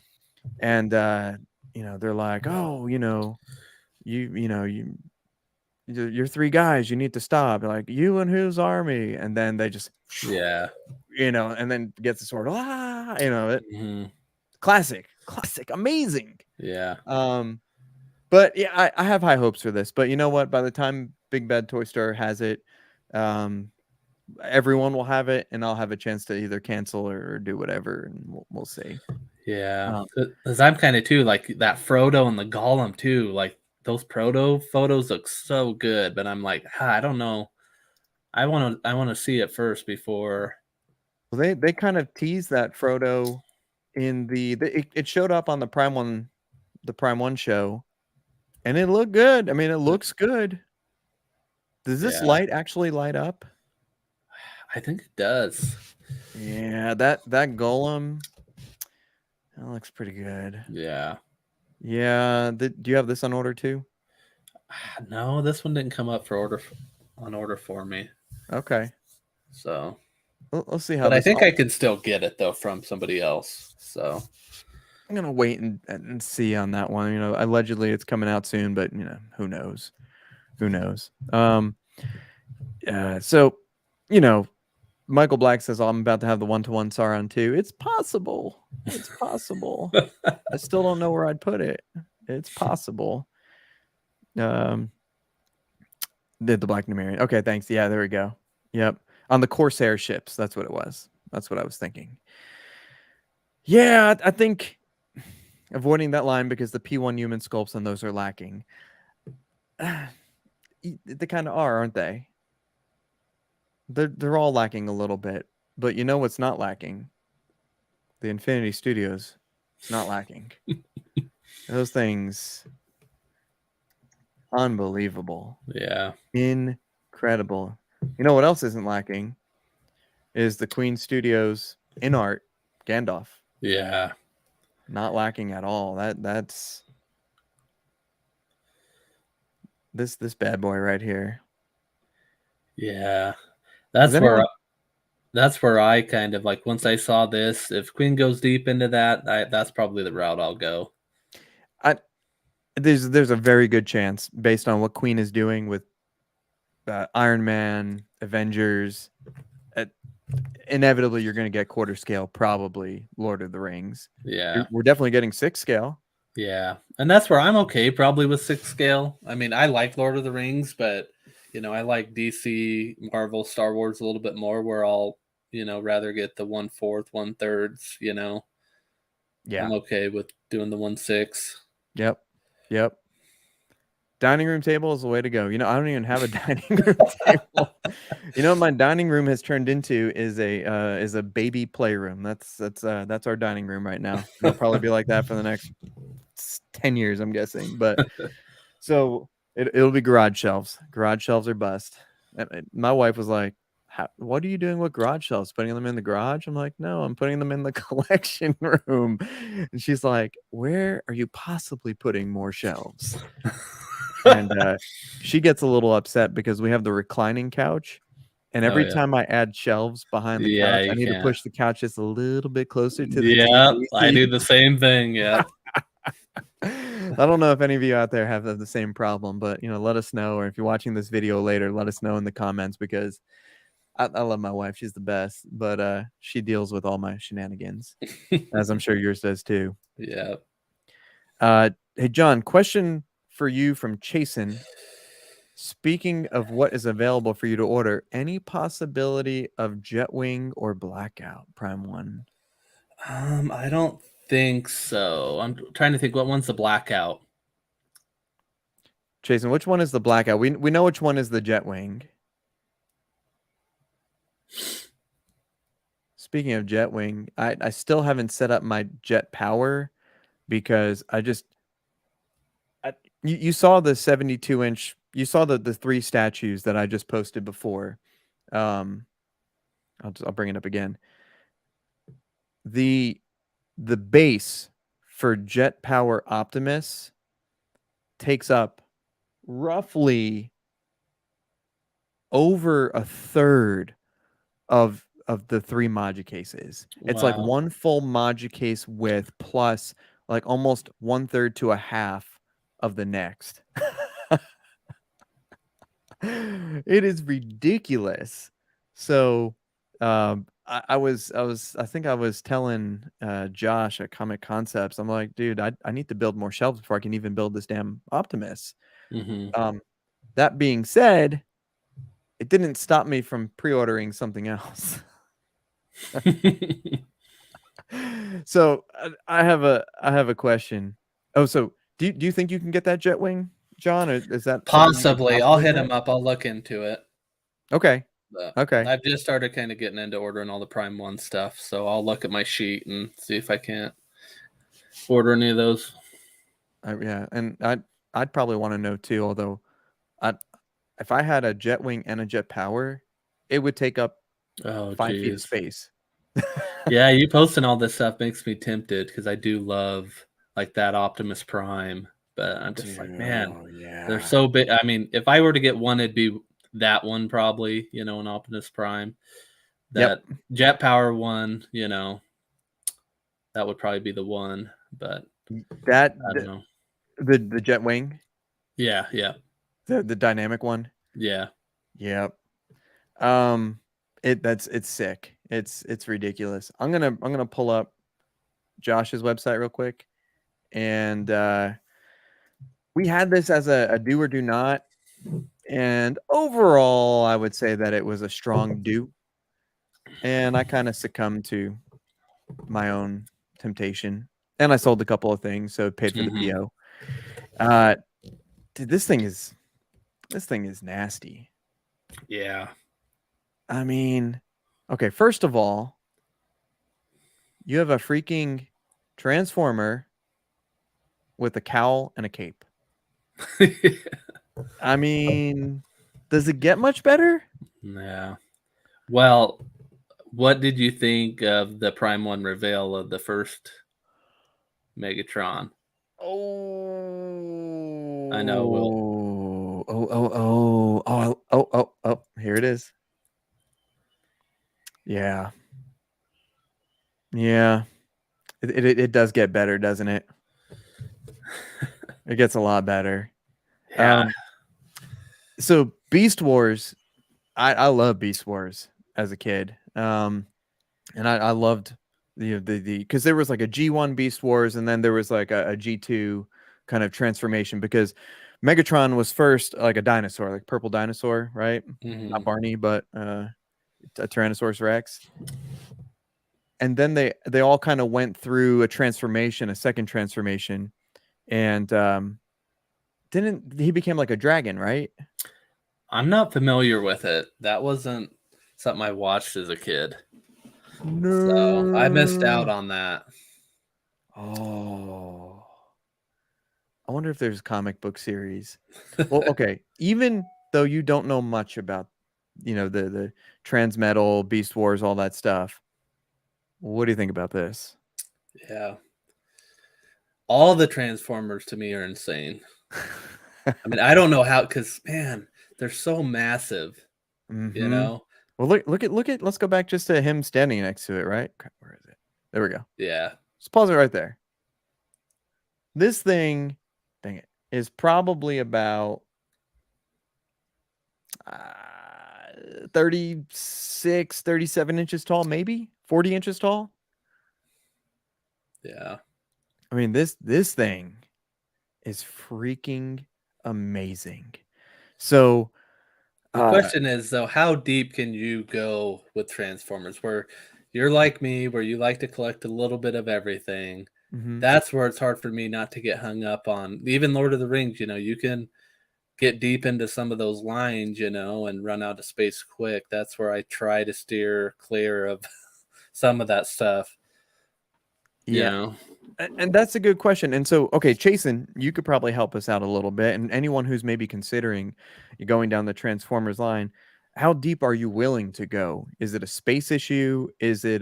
and they're like, oh, you're 3 guys, you need to stop. Like, you and whose army? And then they just, Yeah. and then gets the sword. It Hmm. classic, amazing. Yeah. Um, but yeah, I have high hopes for this. But you know what? By the time Big Bad Toy Store has it, um, everyone will have it, and I'll have a chance to either cancel or do whatever, and we'll see. Yeah. Um, Because I'm kind of too like that Frodo and the Gollum too. Like those proto photos look so good, but I'm like, I don't know. I want to see it first before. well, they kind of tease that Frodo in it showed up on the Prime One show, and it looked good. I mean, it looks good. Does this Yeah. light actually light up? I think it does. Yeah, that golem, that looks pretty good. Yeah. Yeah, do you have this on order too? No, this one didn't come up for on order for me. Okay. So, Let's see how but I this. think I could still get it though from somebody else. So, I'm gonna wait and see on that one. Allegedly it's coming out soon, but who knows? Who knows? So, you know, Michael Black says, "Oh, I'm about to have the one-to-one Sauron too." It's possible. It's possible. I still don't know where I'd put it. It's possible. Um, did the Black Numerian? Okay, thanks. Yeah, there we go. Yep, on the Corsair ships. That's what it was. That's what I was thinking. Yeah, I think avoiding that line because the P1 human sculpts on those are lacking. They kind of are, aren't they? They're all lacking a little bit, but you know what's not lacking? The Infinity Studios, not lacking. Those things, unbelievable, yeah. incredible. You know what else isn't lacking? Is the Queen Studios in art, Gandalf. Yeah. Not lacking at all. That's this bad boy right here. Yeah. Does That's where anyone? that's where I kind of like once I saw this, if Queen goes deep into that, that's probably the route I'll go. I there's a very good chance based on what Queen is doing with Iron Man, Avengers. Uh, Inevitably, you're going to get quarter scale, probably Lord of the Rings. Yeah. We're definitely getting 6 scale. Yeah. And that's where I'm okay probably with 6 scale. I mean, I like Lord of the Rings, but I like DC, Marvel, Star Wars a little bit more where I'll, rather get the 1/4, 1/3. Yeah. I'm okay with doing the 1/6. Yep. Yep. Dining room table is the way to go. I don't even have a dining room table. What my dining room has turned into is a baby playroom. That's our dining room right now. It'll probably be like that for the next 10 years, I'm guessing. But so it'll be garage shelves. Garage shelves are bust. My wife was like, "What are you doing with garage shelves? Putting them in the garage?" I'm like, "No, I'm putting them in the collection room." And she's like, "Where are you possibly putting more shelves?" And she gets a little upset because we have the reclining couch. And Oh every yeah. time I add shelves behind the Yeah, couch, I you need to can't. push the couch just a little bit closer to the Yeah, TV I do seat. the same thing. Yeah. I don't know if any of you out there have the same problem, but let us know. Or if you're watching this video later, let us know in the comments because I love my wife. She's the best, but she deals with all my shenanigans, as I'm sure yours does too. Yeah. Hey, John, question for you from Chasen. Speaking of what is available for you to order, any possibility of Jetwing or Blackout Prime 1? I don't think so. I'm trying to think what one's the blackout. Jason, which one is the Blackout? We know which one is the Jetwing. Speaking of Jetwing, I still haven't set up my jet power because you saw the 72-inch, you saw the three statues that I just posted before. Um, I'll bring it up again. The base for Jet Power Optimus takes up roughly over a third of the three Moji cases. It's like Wow. one full Moji case width plus like almost 1/3 to a half of the next. It is ridiculous. So I think I was telling Josh at Comic Concepts, I'm like, dude, I need to build more shelves before I can even build this damn Optimus. Hmm. That being said, it didn't stop me from pre-ordering something else. So I have a question. Oh, so do you think you can get that Jetwing, John, or is that something you could Possibly. I'll possibly hit get? him up. I'll look into it. Okay. But Okay. I've just started kind of getting into ordering all the Prime 1 stuff. So I'll look at my sheet and see if I can't order any of those. Yeah, and I'd probably want to know too, although I if I had a Jetwing and a Jet Power, it would take up Oh, 5 feet of geez. space. Yeah, you posting all this stuff makes me tempted because I do love like that Optimus Prime, but I'm just like, Dude, man, oh they're yeah. so big. I mean, if I were to get one, it'd be that one probably, an Optimus Prime. Yep. That Jet Power one, that would probably be the one, but That I don't know. the jet wing, Yeah, yeah, the dynamic one. yeah. Yep. It's sick. It's ridiculous. I'm gonna pull up Josh's website real quick, and we had this as a do or do not, and overall, I would say that it was a strong do, and I kind of succumbed to my own temptation, and I sold a couple of things, so it paid for the Hmm. PO. Uh, dude, this thing is nasty. Yeah. I mean, okay, first of all, you have a freaking transformer with a cowl and a cape. I mean, does it get much better? Yeah. Well, what did you think of the Prime One reveal of the first Megatron? I know. Well, Oh, here it is. Yeah. Yeah. It does get better, doesn't it? It gets a lot better. yeah. Um, so Beast Wars, I love Beast Wars as a kid. And I loved the because there was like a G1 Beast Wars, and then there was like a G2 kind of transformation, because Megatron was first like a dinosaur, like purple dinosaur, right? Hmm. Not Barney, but a Tyrannosaurus Rex. And then they all kind of went through a second transformation, and didn't he became like a dragon, right? I'm not familiar with it. That wasn't something I watched as a kid. So I missed out No. on that. Oh, I wonder if there's a comic book series. Well, okay. Even though you don't know much about, the Transmetal, Beast Wars, all that stuff, what do you think about this? Yeah. All the Transformers to me are insane. I mean, I don't know how, because, man, they're so massive, you Mm-hmm. know? Well, look at. Let's go back just to him standing next to it, right? Crap, where is it? There we go. Yeah. Just pause it right there. This thing, dang it, is probably about 36, 37 inches tall, maybe 40 inches tall. Yeah. I mean, this thing is freaking amazing. So, The question is, though, how deep can you go with Transformers? Where you're like me, where you like to collect a little bit of everything. mhm. That's where it's hard for me not to get hung up on. Even Lord of the Rings, you can get deep into some of those lines, and run out of space quick. That's where I try to steer clear of some of that stuff, you Yeah, know. and that's a good question. And so, okay, Chasen, you could probably help us out a little bit. And anyone who's maybe considering going down the Transformers line, how deep are you willing to go? Is it a space issue? Is it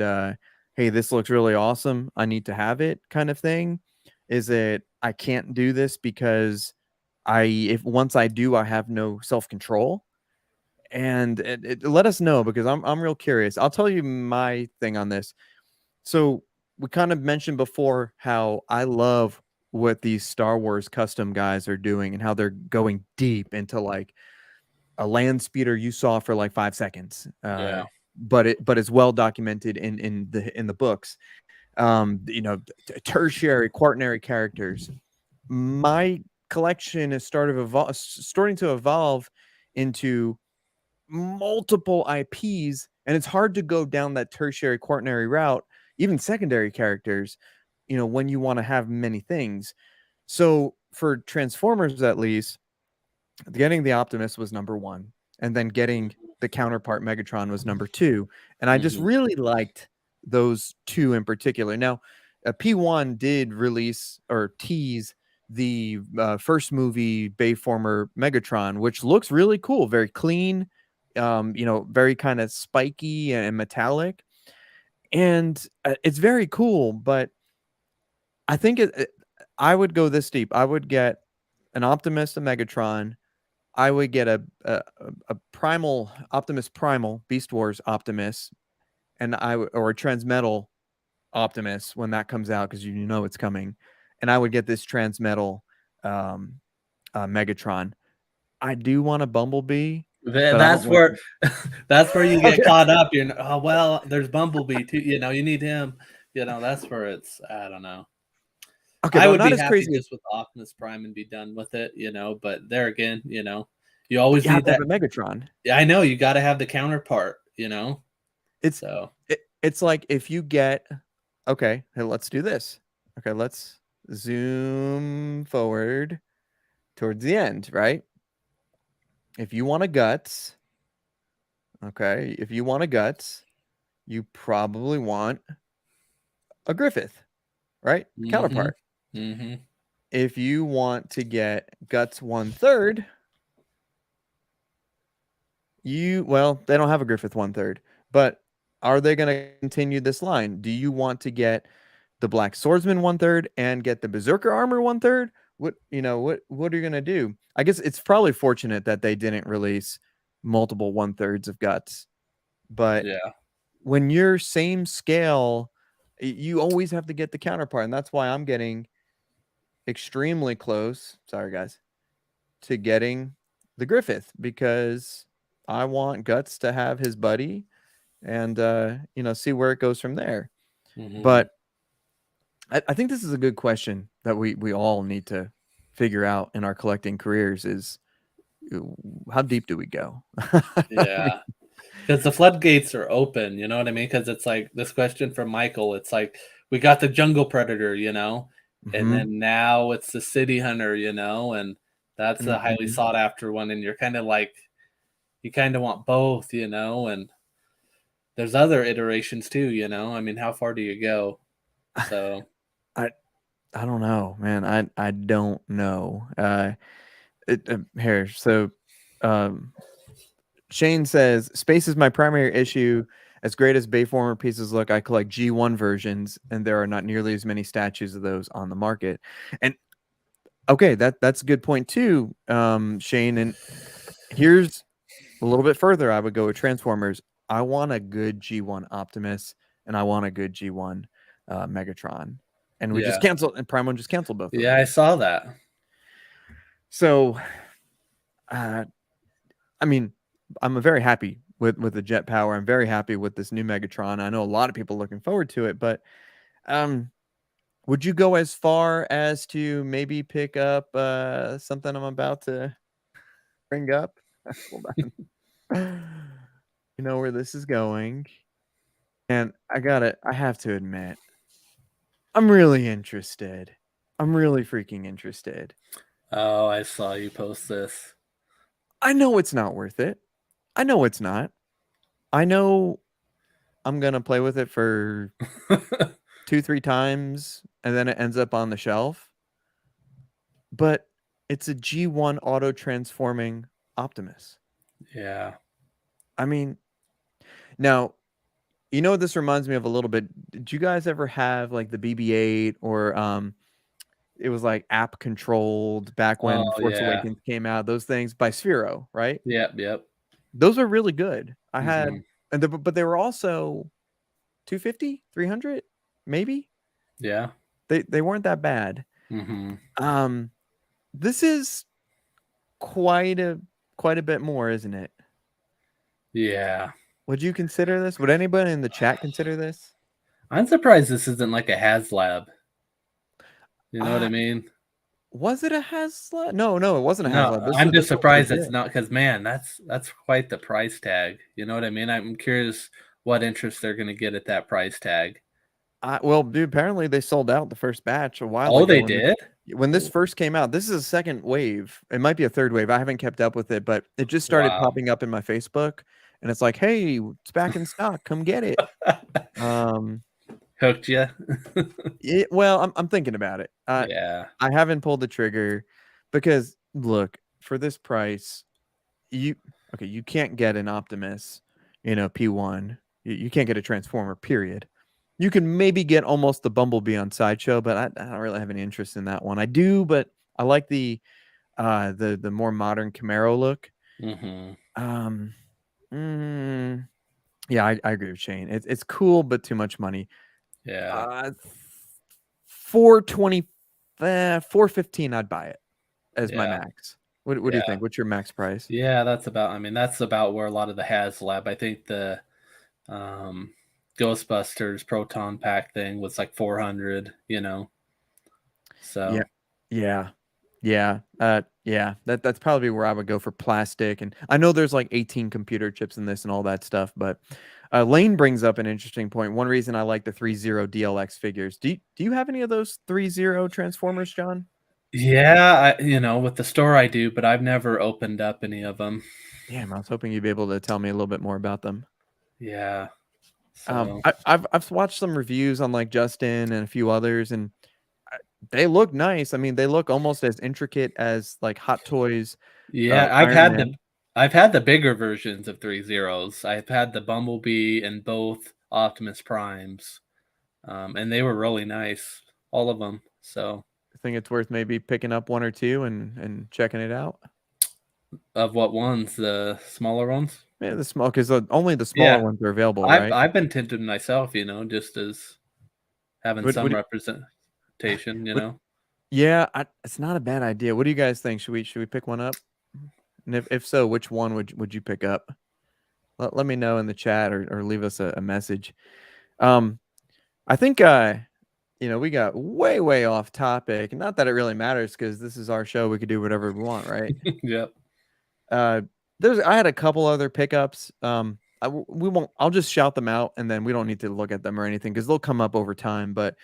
hey, this looks really awesome, I need to have it kind of thing? Is it I can't do this because if once I do, I have no self control? And let us know, because I'm real curious. I'll tell you my thing on this. So we kind of mentioned before how I love what these Star Wars custom guys are doing, and how they're going deep into like a land speeder you saw for like 5 seconds. Yeah. But it's well documented in the books. Tertiary, quaternary characters. My collection is starting to evolve into multiple IPs, and it's hard to go down that tertiary quaternary route, even secondary characters, when you want to have many things. So for Transformers, at least, getting the Optimus was number one, and then getting the counterpart Megatron was number two. And I just Hmm. really liked those two in particular. Now, P1 did release or tease the first movie Bayformer Megatron, which looks really cool, very clean. very kind of spiky and metallic, and it's very cool. But I think I would go this deep. I would get an Optimus, a Megatron. I would get a Primal Optimus Primal Beast Wars Optimus, and or a Transmetal Optimus when that comes out, because you know it's coming, and I would get this Transmetal um, Megatron. I do want a Bumblebee, but I don't That's want. where that's where you get Okay. caught up. You're oh well, there's Bumblebee too. You need him. That's where it's. I don't know. Okay, I but I'm would not be as happy crazy as. just with Optimus Prime and be done with it. But there again, you always You have need to have that. a Megatron. Yeah, I know you got to have the counterpart. It's So. it's like if you get. Okay, hey, let's do this. Okay, let's zoom forward towards the end, right? If you want a guts, okay, if you want a guts, you probably want a Griffith, right? Mm-hmm. Counterpart. Mm-hmm. If you want to get guts 1/3, they don't have a Griffith 1/3, but are they going to continue this line? Do you want to get the Black Swordsman 1/3 and get the Berserker armor 1/3? What are you going to do? I guess it's probably fortunate that they didn't release multiple 1/3s of guts, but Yeah. when you're same scale, you always have to get the counterpart, and that's why I'm getting extremely close. Sorry, guys, to getting the Griffith, because I want Guts to have his buddy and see where it goes from there. Mm-hmm. But I think this is a good question that we all need to figure out in our collecting careers is uh, how deep do we go? I mean, Yeah. Because the floodgates are open, you know what I mean? Because it's like this question from Michael. It's like we got the jungle predator, and mhm, then now it's the city hunter, and that's a highly mhm. sought after one. And you're kind of like, you kind of want both, and there's other iterations too, I mean, how far do you go? So, I I don't know, man. I don't know. Here, so um Shane says, "Space is my primary issue. As great as Bayformer pieces look, I collect G1 versions, and there are not nearly as many statues of those on the market." And okay, that's a good point too, Shane. And here's a little bit further. I would go with Transformers. I want a good G1 Optimus, and I want a good G1 Megatron. And we just yeah. canceled, and Prime One just canceled both of Yeah, I those. saw that. So, uh, I mean, I'm very happy with the jet power. I'm very happy with this new Megatron. I know a lot of people looking forward to it, but um, would you go as far as to maybe pick up something I'm about to bring up? Hold on. You know where this is going. And I have to admit, I'm really interested. I'm really freaking interested. Oh, I saw you post this. I know it's not worth it. I know it's not. I know I'm gonna play with it for 2, 3 times, and then it ends up on the shelf. But it's a G1 auto transforming Optimus. Yeah. I mean, now, you know what this reminds me of a little bit? Did you guys ever have like the BB-8 or it was like app controlled back Oh, when Force yeah. Awakens came out, those things by Sphero, right? Yep, yep. Those are really good. I Hmm. had but they were also 250, 300, maybe. Yeah. They weren't that bad. Hmm. Um this is quite a quite a bit more, isn't it? Yeah. Would you consider this? Would anybody in the chat consider this? I'm surprised this isn't like a HasLab. You know what I Uh, mean? was it a Hasla? No, no, it wasn't a No, Hasla. This I'm was just this was surprised it's legit. not because man, that's quite the price tag. You know what I mean? I'm curious what interest they're gonna get at that price tag. Well, dude, apparently they sold out the first batch a while Oh, ago they did? when this first came out. This is a second wave. It might be a third wave. I haven't kept up with it, but it just started Wow. popping up in my Facebook, and it's like, "Hey, it's back in stock. Come get it." Um, Hooked you? well, I'm thinking about it. Yeah. I haven't pulled the trigger because look, for this price, you okay, you can't get an Optimus, P1. You can't get a Transformer, period. You can maybe get almost the Bumblebee on Sideshow, but I don't really have any interest in that one. I do, but I like the more modern Camaro look. Mm-hmm. Um, mm, yeah, I agree with Shane. It's cool, but too much money. Yeah. 420, 415, I'd buy it as my Yeah. max. What do you Yeah. think? What's your max price? Yeah. That's about where a lot of the HasLab. I think the um, Ghostbusters Proton Pack thing was like 400. Yeah, So yeah, yeah. That's probably where I would go for plastic. And I know there's like 18 computer chips in this and all that stuff, but Lane brings up an interesting point. One reason I like the 3.0 DLX figures. Do you have any of those 3.0 Transformers, John? yeah, with the store I do, but I've never opened up any of them. Damn, I was hoping you'd be able to tell me a little bit more about them. Yeah. So I've watched some reviews on like Justin and a few others, and I- they look nice. I mean, they look almost as intricate as like Hot Toys, yeah, Iron Man. I've had the bigger versions of 3 Zeros. I've had the Bumblebee and both Optimus Primes, and they were really nice, all of them. So I think it's worth maybe picking up one or two and checking it out. of what ones? The smaller ones? Yeah, the small because only the smaller Yeah, ones are available, I've right? I've been tempted myself, just as having What, some what, representation. what, yeah, it's not a bad idea. What do you guys think? Should we pick one up? And if so, which one would you pick up? Let me know in the chat or leave us a message. Um, I think we got way off topic. Not that it really matters because this is our show. We could do whatever we want, right? Yep. Uh, I had a couple other pickups. We won't. I'll just shout them out, and then we don't need to look at them or anything because they'll come up over time. But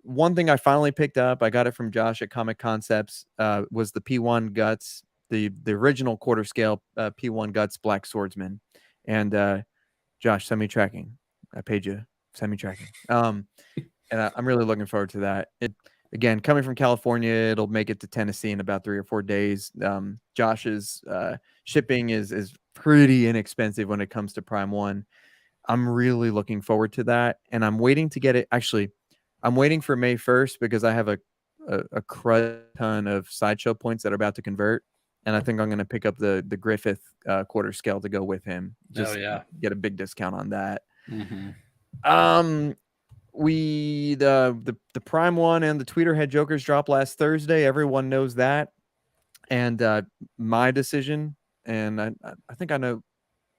one thing I finally picked up, I got it from Josh at Comic Concepts, was the P1 Guts, the original quarter scale P1 Guts Black Swordsman, and Josh, send me tracking. I paid you. Send me tracking. And I'm really looking forward to that. Again, coming from California, it'll make it to Tennessee in about 3 or 4 days. Josh's shipping is pretty inexpensive when it comes to Prime One. I'm really looking forward to that, and I'm waiting to get it. Actually, I'm waiting for May 1st because I have a crud ton of sideshow points that are about to convert, and I think I'm going to pick up the Griffith quarter scale to go with him. Oh Just yeah. get a big discount on that. Mm-hmm. Um, we the Prime One and the Tweeterhead Jokers dropped last Thursday. Everyone knows that, and my decision, and I think I know.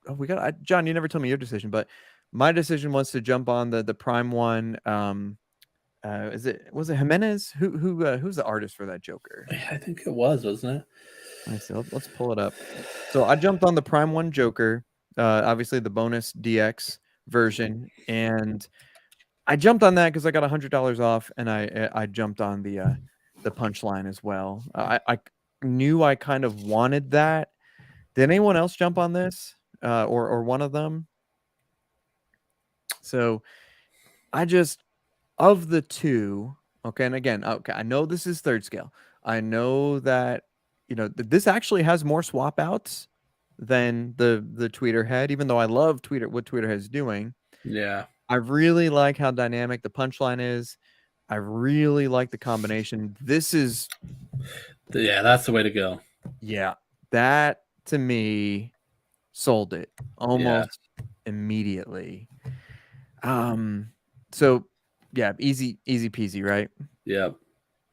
Oh, John. You never told me your decision, but my decision was to jump on the Prime One. Was it Jimenez? Who's the artist for that Joker? I think it was, wasn't it? I see. Let's pull it up. So I jumped on the Prime One Joker, obviously the bonus DX version, and I jumped on that because I got $100 off, and I jumped on the punchline as well. I knew I kind of wanted that. Did anyone else jump on this, or one of them? So I just of the two, okay, and again, okay, I know this is third scale. I know that this actually has more swap outs than the Tweeter head, even though I love what Tweeter is doing. Yeah. I really like how dynamic the punchline is. I really like the combination. This is Yeah, that's the way to go. yeah, that to me sold it Yeah. almost immediately. So yeah, easy peasy, right? Yep.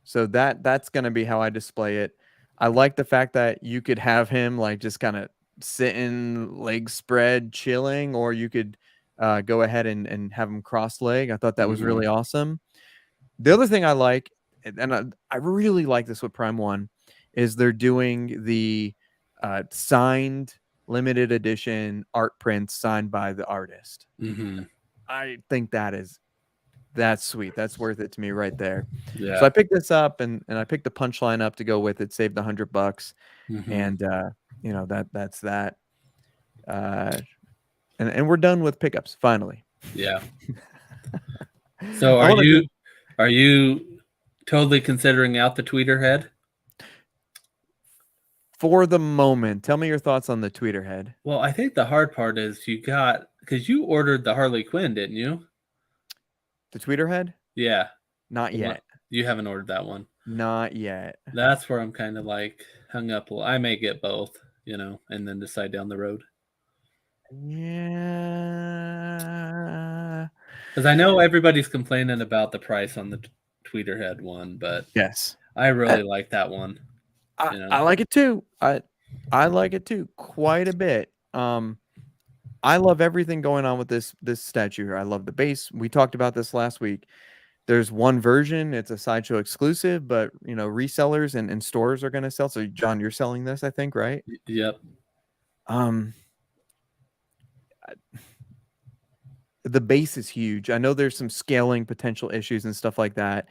So that's gonna be how I display it. I like the fact that you could have him like just kind of sitting, legs spread, chilling, or you could go ahead and have him cross leg. I thought that was Mm-hmm. really awesome. The other thing I like, and I really like this with Prime One, is they're doing the signed limited edition art prints signed by the artist. Mm-hmm. I think that's sweet. That's worth it to me right there. So Yeah. I picked this up and I picked the punchline up to go with it, saved $100, Mm-hmm. and that's that. And we're done with pickups finally. Yeah. So I are want to you do are you totally considering out the tweeter head? for the moment. Tell me your thoughts on the tweeter head. Well, I think the hard part is because you ordered the Harley Quinn, didn't you? The tweeter head? Yeah. Not The one yet. you haven't ordered that one. Not yet. That's where I'm kind of like hung up. Well, I may get both, and then decide down the road. Yeah. Because I know everybody's complaining about the price on the tweeter head one, but Yes. I really like that one. I like it too. I like it too quite a bit. I love everything going on with this statue here. I love the base. We talked about this last week. There's one version, it's a Sideshow exclusive, but resellers and stores are going to sell. So John, you're selling this, I think, right? Yep. The base is huge. I know there's some scaling potential issues and stuff like that.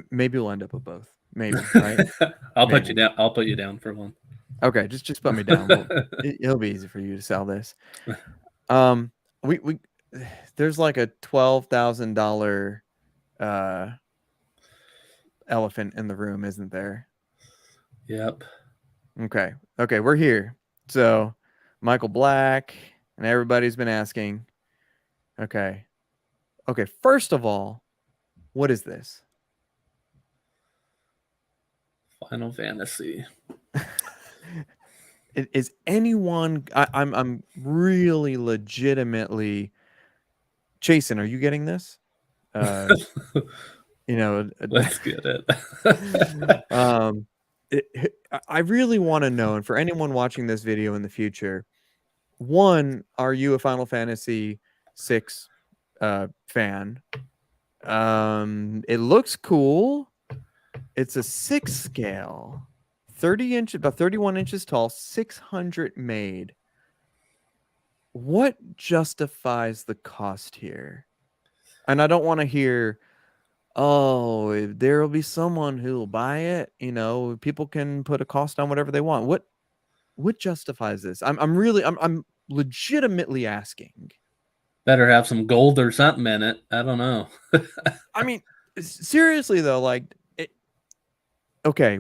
Maybe we'll end up with both. Maybe, right? I'll put you down. I'll put you down for one. Okay, just put me down. It'll be easy for you to sell this. We there's like a $12,000 elephant in the room, isn't there? Yep. Okay, we're here. So Michael Black and everybody's been asking. Okay, first of all, what is this? Final Fantasy. Is anyone? I'm really legitimately. Jason, are you getting this? Let's get it. I really want to know, and for anyone watching this video in the future, one, are you a Final Fantasy VI fan? It looks cool. It's a 6 scale, 30 inches, about 31 inches tall, 600 made. What justifies the cost here? And I don't want to hear, oh, there will be someone who will buy it. People can put a cost on whatever they want. What justifies this? I'm legitimately asking. Better have some gold or something in it. I don't know. I mean, seriously though, okay,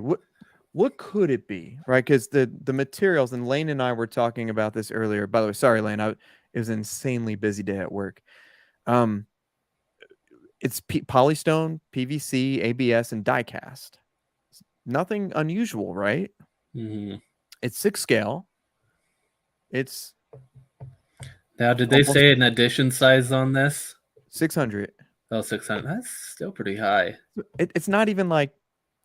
what could it be, right? Because the materials, and Lane and I were talking about this earlier. By the way, sorry, Lane, it was an insanely busy day at work. It's polystone, PVC, ABS, and die cast. Nothing unusual, right? Mm-hmm. It's 6 scale. It's now, did they say an addition size on this? 600. Oh, 600. That's still pretty high. It's not even like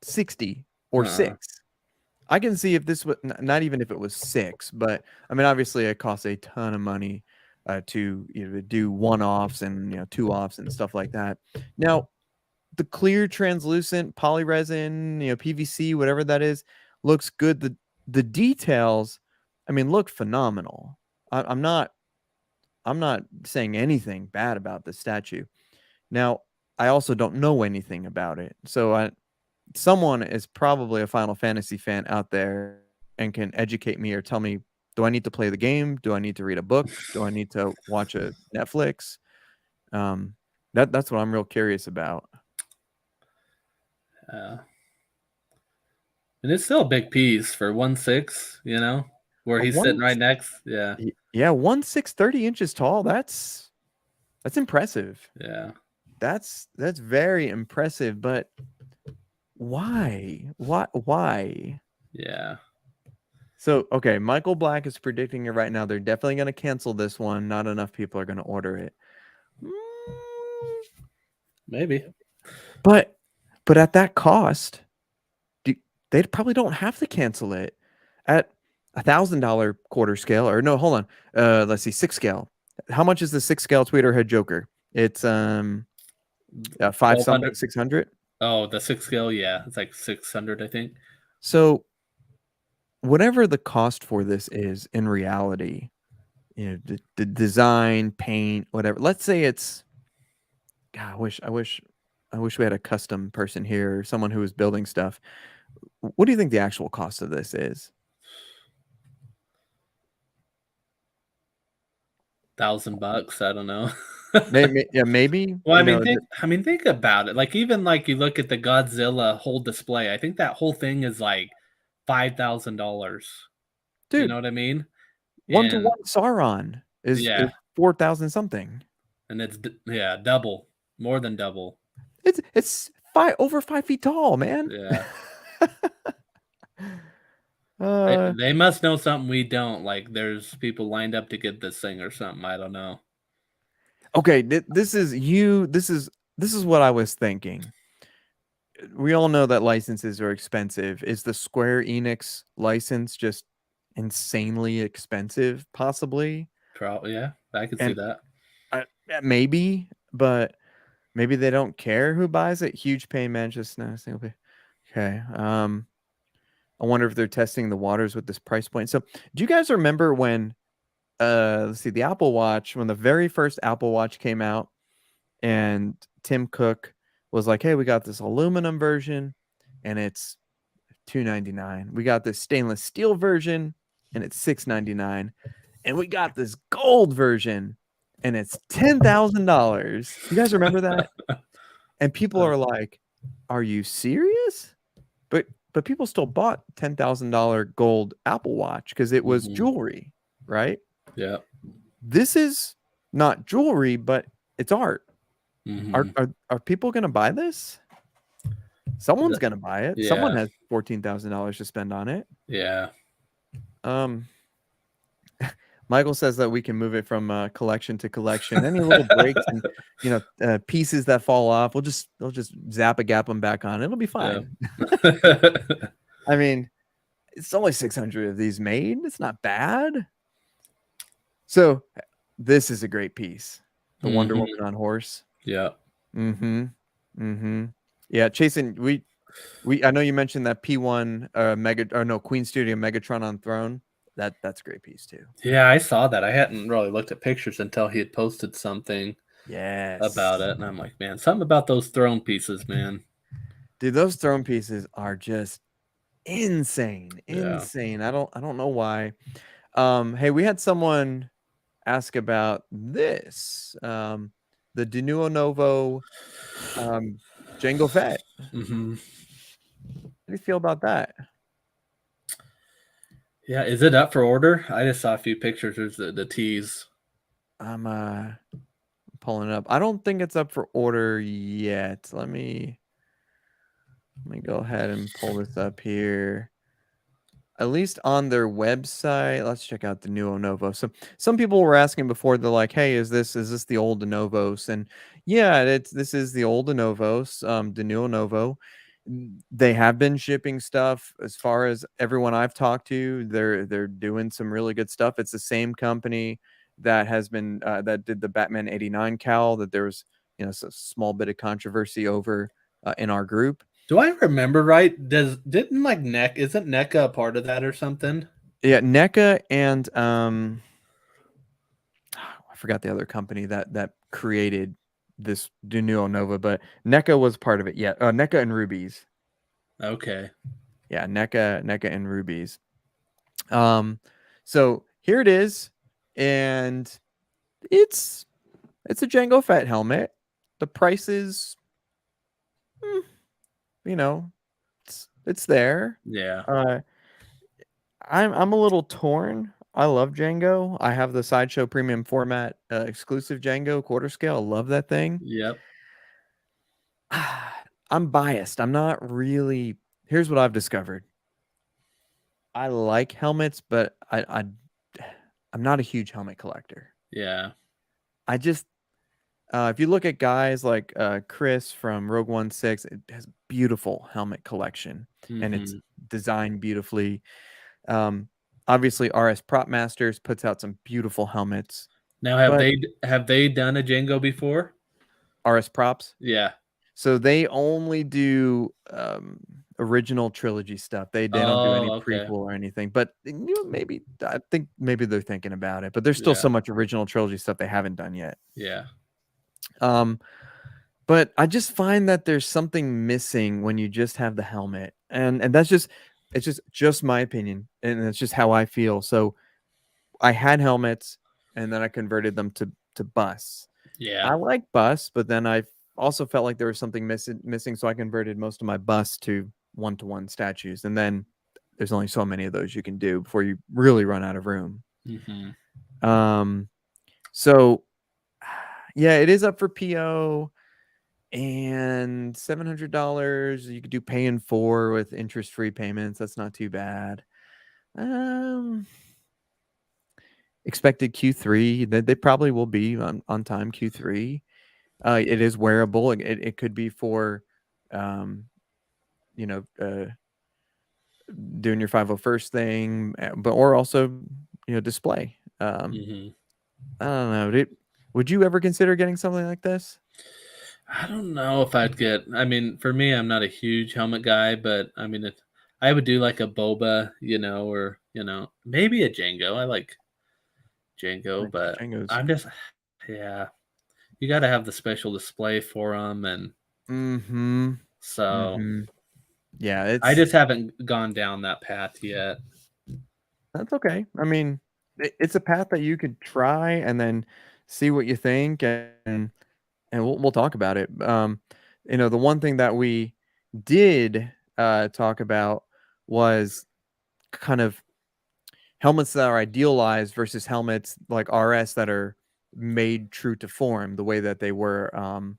60 or 6. I can see if this was not even if it was 6, but I mean, obviously it costs a ton of money to do one-offs and 2-offs and stuff like that. Now, the clear translucent polyresin, PVC, whatever that is, looks good. The details, I mean, look phenomenal. I'm not saying anything bad about the statue. Now, I also don't know anything about it, so someone is probably a Final Fantasy fan out there and can educate me or tell me, do I need to play the game? Do I need to read a book? Do I need to watch a Netflix? That's what I'm real curious about. And it's still a big piece for 1.6, where he's sitting right next. Yeah. Yeah, 1.6, 30 inches tall. That's impressive. Yeah. That's very impressive, but why? Why? Yeah. So, okay, Michael Black is predicting it right now. They're definitely going to cancel this one. Not enough people are going to order it. Maybe. But at that cost, they probably don't have to cancel it. At $1,000 quarter scale, or no, hold on. Let's see, 6 scale. How much is the 6 scale Tweeterhead Joker? It's 5 something, 600. Oh, the 6 scale, yeah, it's like 600, I think. So, whatever the cost for this is in reality, the design, paint, whatever. Let's say it's. God, I wish we had a custom person here, or someone who was building stuff. What do you think the actual cost of this is? $1,000. I don't know. Yeah, maybe, Well, you know, I mean, think about it. Like even like you look at the Godzilla whole display. I think that whole thing is like $5,000. You know dude, what I mean? And 1-to-1 Sauron is yeah, 4,000 something. and yeah, double, more than double. It's over 5 feet tall, man. Yeah, uh, they must know something we don't. Like there's people lined up to get this thing or something. I don't know. okay, this is what I was thinking. We all know that licenses are expensive. Is the Square Enix license just insanely expensive, possibly? Probably, yeah, I could see And that. maybe, but maybe they don't care who buys it. Huge pain management. No, single pay. Okay. I wonder if they're testing the waters with this price point. So, do you guys remember when let's see, the Apple Watch, when the very first Apple Watch came out and Tim Cook was like, "Hey, we got this aluminum version and it's $299. We got this stainless steel version and it's $699. And we got this gold version and it's $10,000." You guys remember that? And people Uh, are like, "Are you serious?" But people still bought $10,000 gold Apple Watch because it was mhm, jewelry, right? yeah, This is not jewelry, but it's art. Are mhm, are, are people gonna buy this? Someone's gonna buy it. Someone yeah, has $14,000 to spend on it. yeah. Um, Michael says that we can move it from collection to collection. Any little breaks and pieces that fall off, we'll just zap a gap them back on. It'll be Yeah. fine. I mean, it's only 600 of these made. It's not bad. So this is a great piece. The Wonder Mhm, Woman on horse. yeah. Mm-hmm. Mm-hmm. Yeah, Chasen, I know you mentioned that P1 Queen Studio Megatron on Throne. That's a great piece too. Yeah, I saw that. I hadn't really looked at pictures until he had posted something about Yes. it, and I'm like, "Man, something about those throne pieces, man." Dude, those throne pieces are just insane. Yeah. Insane. I don't know why. Hey, we had someone ask about this. The Denuo Novo Jango Fett. How Mhm. do you feel about that? Yeah, is it up for order? I just saw a few pictures. There's the teas. I'm pulling it up. I don't think it's up for order yet. Let me go ahead and pull this up here. At least on their website. Let's check out the new Onovo. So some people were asking before, they're like, "Hey, is this the old Onovos?" And yeah, this is the old Onovos, the new Onovo. They have been shipping stuff. As far as everyone I've talked to, they're doing some really good stuff. It's the same company that has been that did the Batman '89 cowl that there was a small bit of controversy over in our group. Do I remember right? Didn't like Neck isn't NECA a part of that or something? Yeah, NECA and I forgot the other company that created this Denuo Nova, but NECA was part of it. Yeah, NECA and Rubies. Okay. Yeah, NECA and Rubies. Um, so here it is, and it's it's a Django Fett helmet. The price is, mm, you know, it's there. Yeah. Uh, I'm a little torn. I love Django. I have the Sideshow Premium Format exclusive Django quarter scale. I love that thing. Yep. I'm biased. I'm not really. Here's what I've discovered. I like helmets, but I'm not a huge helmet collector. Yeah. I just if you look at guys like Chris from Rogue One 6, it has beautiful helmet collection and it's Mhm. designed beautifully. Um, Obviously, RS Prop Masters puts out some beautiful helmets, Now but have they done a Django before? RS Props. Yeah. So they only do original trilogy stuff. They don't do any Oh, okay. prequel or anything. But maybe I think maybe they're thinking about it. But there's still Yeah. so much original trilogy stuff they haven't done yet. Yeah. Um, but I just find that there's something missing when you just have the helmet, and that's just my opinion, and it's just how I feel. So I had helmets, and then I converted them to busts. Yeah. I like bust, but then I also felt like there was something missing, so I converted most of my bust to one-to-one statues, and then there's only so many of those you can do before you really run out of room. Hmm. Um, so yeah, it is up for PO and $700. You could do pay in 4 with interest-free payments. That's not too bad. Um, expected Q3. They probably will be on time Q3. It is wearable. It could be for, um, you know, doing your 501st thing, but or also, display. Hmm. I don't know. Would you ever consider getting something like this? I don't know if I'd get. I mean, for me, I'm not a huge helmet guy, but I mean, if I would do like a boba, or maybe a Django. I like Django, Like but Django's. I'm just, yeah, you got to have the special display for them, and Mm-hmm. so Mm-hmm. Yeah, I just haven't gone down that path yet. that's okay. I mean, it's a path that you could try and then see what you think, and we'll talk about it. The one thing that we did talk about was kind of helmets that are idealized versus helmets like RS that are made true to form, the way that they were, on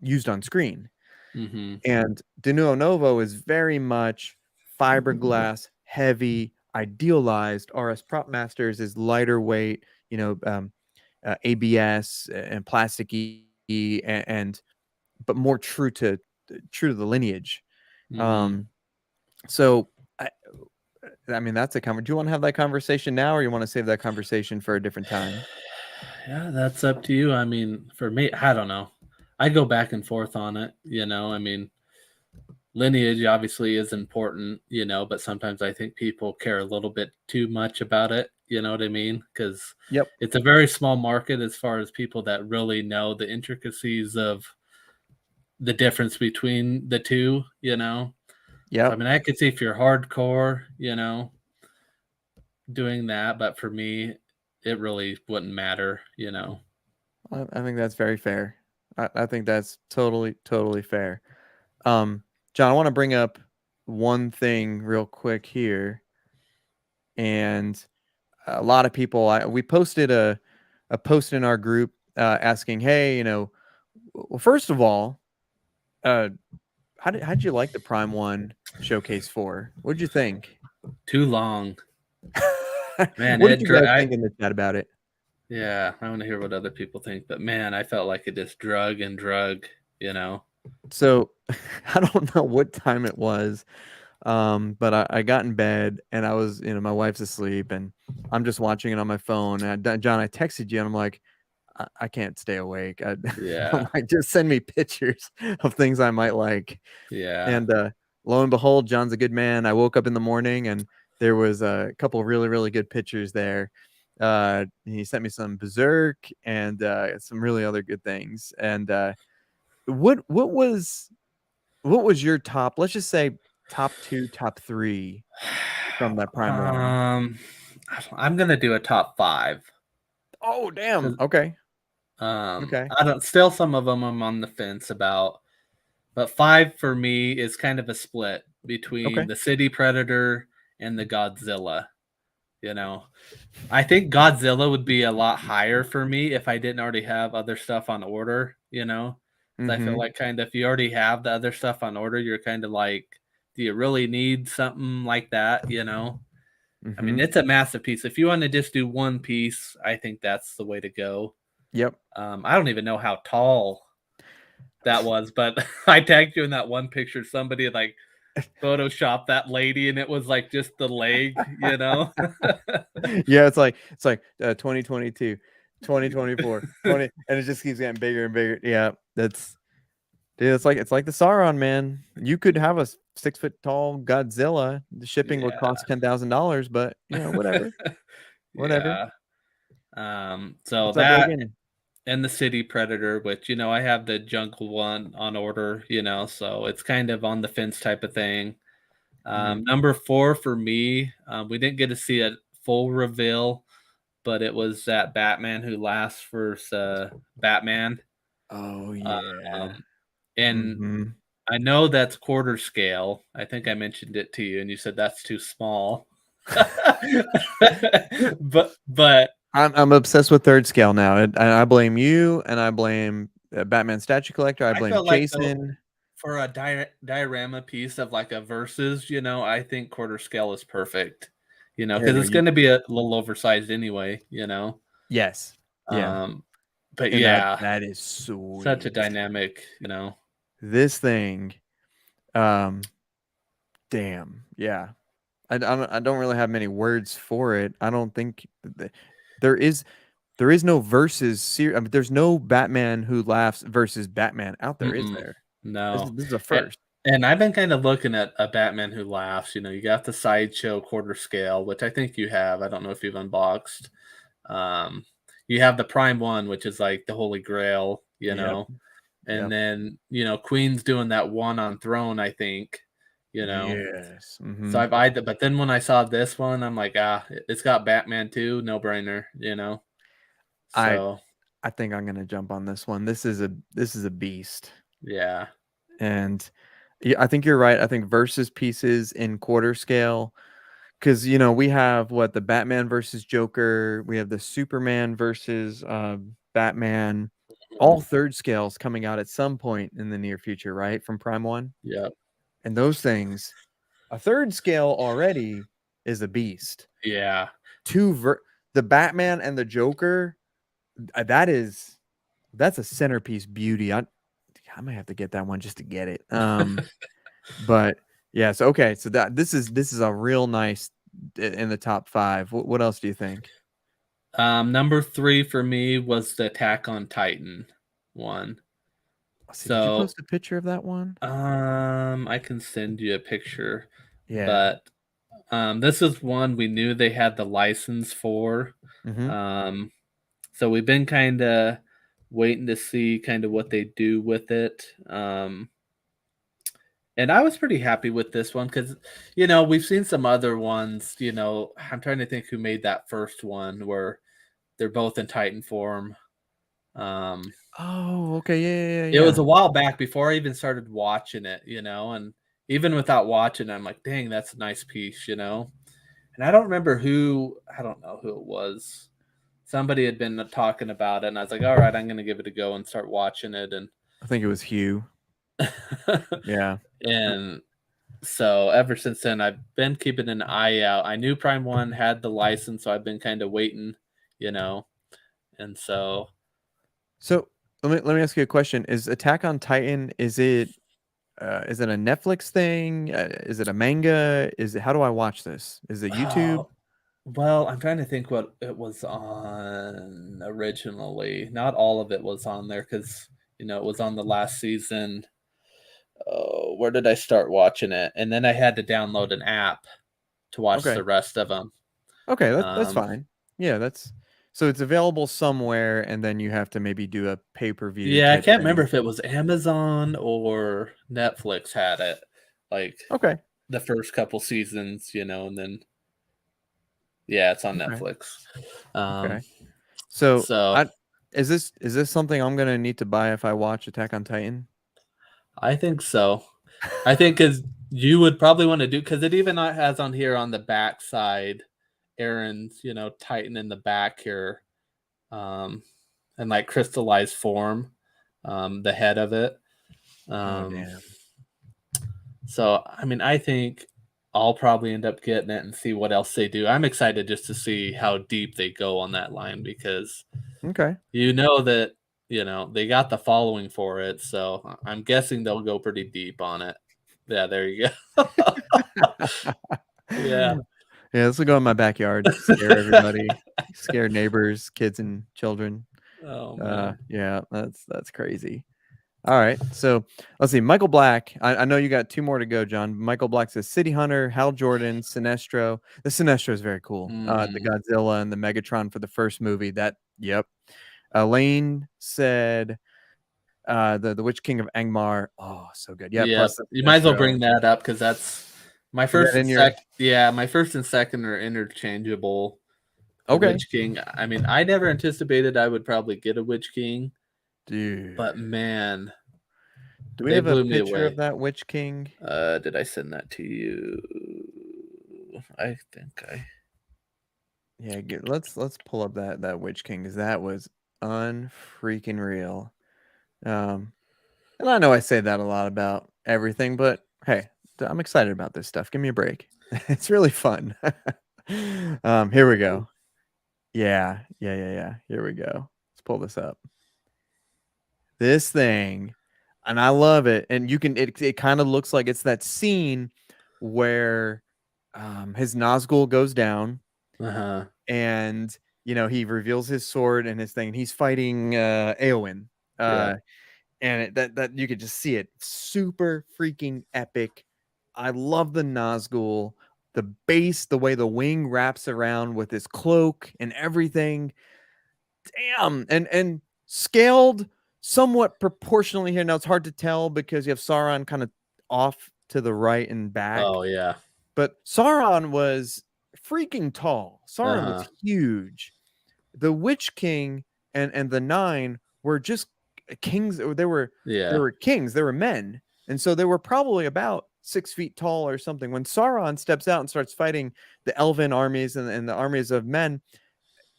used on screen. Hmm. And De Novo is very much fiberglass, heavy, idealized. RS Prop Masters is lighter weight, ABS and plasticky, and but more true to the lineage. Hmm. Um, so I mean that's a conversation. Do you want to have that conversation now, or you want to save that conversation for a different time? Yeah, that's up to you. I mean, for me, I don't know. I go back and forth on it. I mean, lineage obviously is important, but sometimes I think people care a little bit too much about it. You know what I mean? Because Yep. it's a very small market as far as people that really know the intricacies of the difference. The two. So I Yep. mean, I could see if you're hardcore, doing that, but for me, it really wouldn't matter. I think that's very fair. I think that's totally fair. Um, John, I want to bring up one thing real quick here, and a lot of people. We posted a post in our group asking, "Hey, well, first of all, uh, how'd you like the Prime One Showcase 4? What'd you think? Too long, man. What did you guys think in the chat about it? Yeah, I want to hear what other people think, but man, I felt like it just drug and drug, you know. So I don't know what time it was. But I got in bed and I was, my wife's asleep and I'm just watching it on my phone. And John, I texted you and I'm like, I can't stay awake. I'm Yeah, like, just send me pictures of things I might like. yeah. And lo and behold, John's a good man. I woke up in the morning and there was a couple of really, really good pictures there. He sent me some Berserk and some really other good things. And what was your top? Let's just say top 2, top 3 from that Prime 1. Um, I'm gonna do a top five. Oh, damn. Okay. Okay. I don't. Still, some of them I'm on the fence about, but five for me is kind of a split between Okay. the City Predator and the Godzilla. You know, I think Godzilla would be a lot higher for me if I didn't already have other stuff on order, because I feel Mhm. like kind of if you already have the other stuff on order, you're kind of like, do you really need something like that? I mean, Mhm. it's a massive piece. If you want to just do one piece, I think that's the way to go. Yep. I don't even know how tall that was, but I tagged you in that one picture. Somebody had like photoshopped that lady, and it was like just the leg. Yeah, it's like 2022, 2024, 20, and it just keeps getting bigger and bigger. Yeah, that's dude, it's like the Sauron, man. You could have a 6 foot tall Godzilla. The shipping would Yeah. cost $10,000, but whatever. Whatever. Yeah. So What's up, that Reagan? and the City Predator, which I have the Jungle one on order, so it's kind of on the fence type of thing. Mhm. Number four for me, we didn't get to see a full reveal but it was that Batman Who Laughs versus Batman. Oh yeah. Um, and Hmm. I know that's quarter scale. I think I mentioned it to you, and you said that's too small. but I'm obsessed with third scale now. And I blame you, and I blame Batman statue collector. I I blame feel like though Jason. for a diorama piece of like a versus, I think quarter scale is perfect. There Because you go. it's going to be a little oversized anyway. Yes. Yeah. Um, but And yeah, that is such a sweet. dynamic. This thing, um, damn. Yeah. I don't really have many words for it. I don't think there is there is no I mean, there's no Batman Who Laughs versus Batman out there, is Mm-mm, there? This is no. this is a And, first. and I've been kind of looking at a Batman Who Laughs. You got the sideshow quarter scale, which I think you have. I don't know if you've unboxed. Um, you have the Prime one, which is like the Holy Grail, Yep. and Yep. then Queen's doing that one on Throne, I think, you know. Yes. So Hmm. I've eyed it, but then when I saw this one, I'm like, it's got Batman too, no brainer. I So I think I'm gonna jump on this one. This is a beast. yeah, And yeah, I think you're right. I think versus pieces in quarter scale, because we have what the Batman versus Joker, we have the Superman versus Batman, all mhm, third scales coming out at some point in the near future, right? From Prime One, yeah, and those things, a third scale already is a beast. yeah. The Batman and the Joker, that is that's a centerpiece beauty. I might have to get that one just to get it. But yes, okay. So this is a real nice in the top five. What else do you think? Number three for me was the Attack on Titan one. Let's see. Did you So post a picture of that one? I can send you a picture, Yeah. but this is one we knew they had the license for. Mm-hmm. Um, so we've been kind of waiting to see kind of what they do with it. And I was pretty happy with this one because, we've seen some other ones. I'm trying to think who made that first one where they're both in Titan form. Um, Oh, okay. Yeah, yeah, it was yeah. a while back before I even started watching it. And even without watching, I'm like, dang, that's a nice piece. And I don't remember I don't know who it was. Somebody had been talking about it, and I was like, all right, I'm going to give it a go and start watching it. I think it was Hugh. Yeah. And so ever since then, I've been keeping an eye out. I knew Prime One had the license, so I've been kind of waiting, you know. And so, So let me ask you a question. Is Attack on Titan, is it a Netflix thing? Is it a manga? How do I watch this? Is it YouTube? oh, well, I'm trying to think what it was on originally. Not all of it was on there because it was on the last season. Oh, where did I start watching it? And then I had to download an app to watch the Okay. rest of them. Okay, that's Um, fine. Yeah, that's so it's available somewhere, and then you have to maybe do a pay-per-view yeah, I type can't remember thing. if it was Amazon or Netflix had it, like Okay. the first couple seasons, and then yeah, it's on Okay. Netflix. Um, Okay. So so I is this something I'm gonna need to buy if I watch Attack on Titan? I think so. I think because you would probably want to do because it even has on here on the back side, Aaron's Titan in the back here, um, and like crystallized form, the head of it. Oh Um, damn. so I mean, I think I'll probably end up getting it and see what else they do. I'm excited just to see how deep they go on that line because Okay. that they got the following for it, so I'm guessing they'll go pretty deep on it. Yeah, there you go. Yeah. Yeah, this will go in my backyard, scare everybody, scare neighbors, kids and children. Oh man. Yeah, that's crazy. All right. So let's see. Michael Black. I know you got two more to go, John. Michael Black says City Hunter, Hal Jordan, Sinestro. The Sinestro is very cool. The Mm, Godzilla and the Megatron for the first movie. Yep. Lane said the Witch King of Angmar. Oh, so good. Yeah. yeah, Plus the you might as well Sinestro. bring that up because that's my Is that first in and your? sec. Yeah, my first and second are interchangeable. The Okay. Witch King. I mean, I never anticipated I would probably get a Witch King, Dude. but man, Do we they have a blew me picture of away. that Witch King? Did I send that to you? I think I. Yeah, let's pull up that Witch King because that was unfreaking real. Um, and I know I say that a lot about everything, but hey, I'm excited about this stuff. Give me a break. It's really fun. Here we go. Yeah. Here we go. Let's pull this up. This thing, and I love it. And you can it kind of looks like it's that scene where his Nazgul goes down Uh huh. and he reveals his sword and his thing and he's fighting Eowyn. Yeah. And that you could just see it. Super freaking epic. I love the Nazgul, the base, the way the wing wraps around with his cloak and everything. Damn. And scaled somewhat proportionally here. Now it's hard to tell because you have Sauron kind of off to the right and back. Oh yeah. But Sauron was freaking tall. Uh Sauron was huh. huge. The Witch King and the Nine were just kings. They Yeah. were kings. They were men, and so they were probably about 6 feet tall or something. When Sauron steps out and starts fighting the elven armies and the armies of men,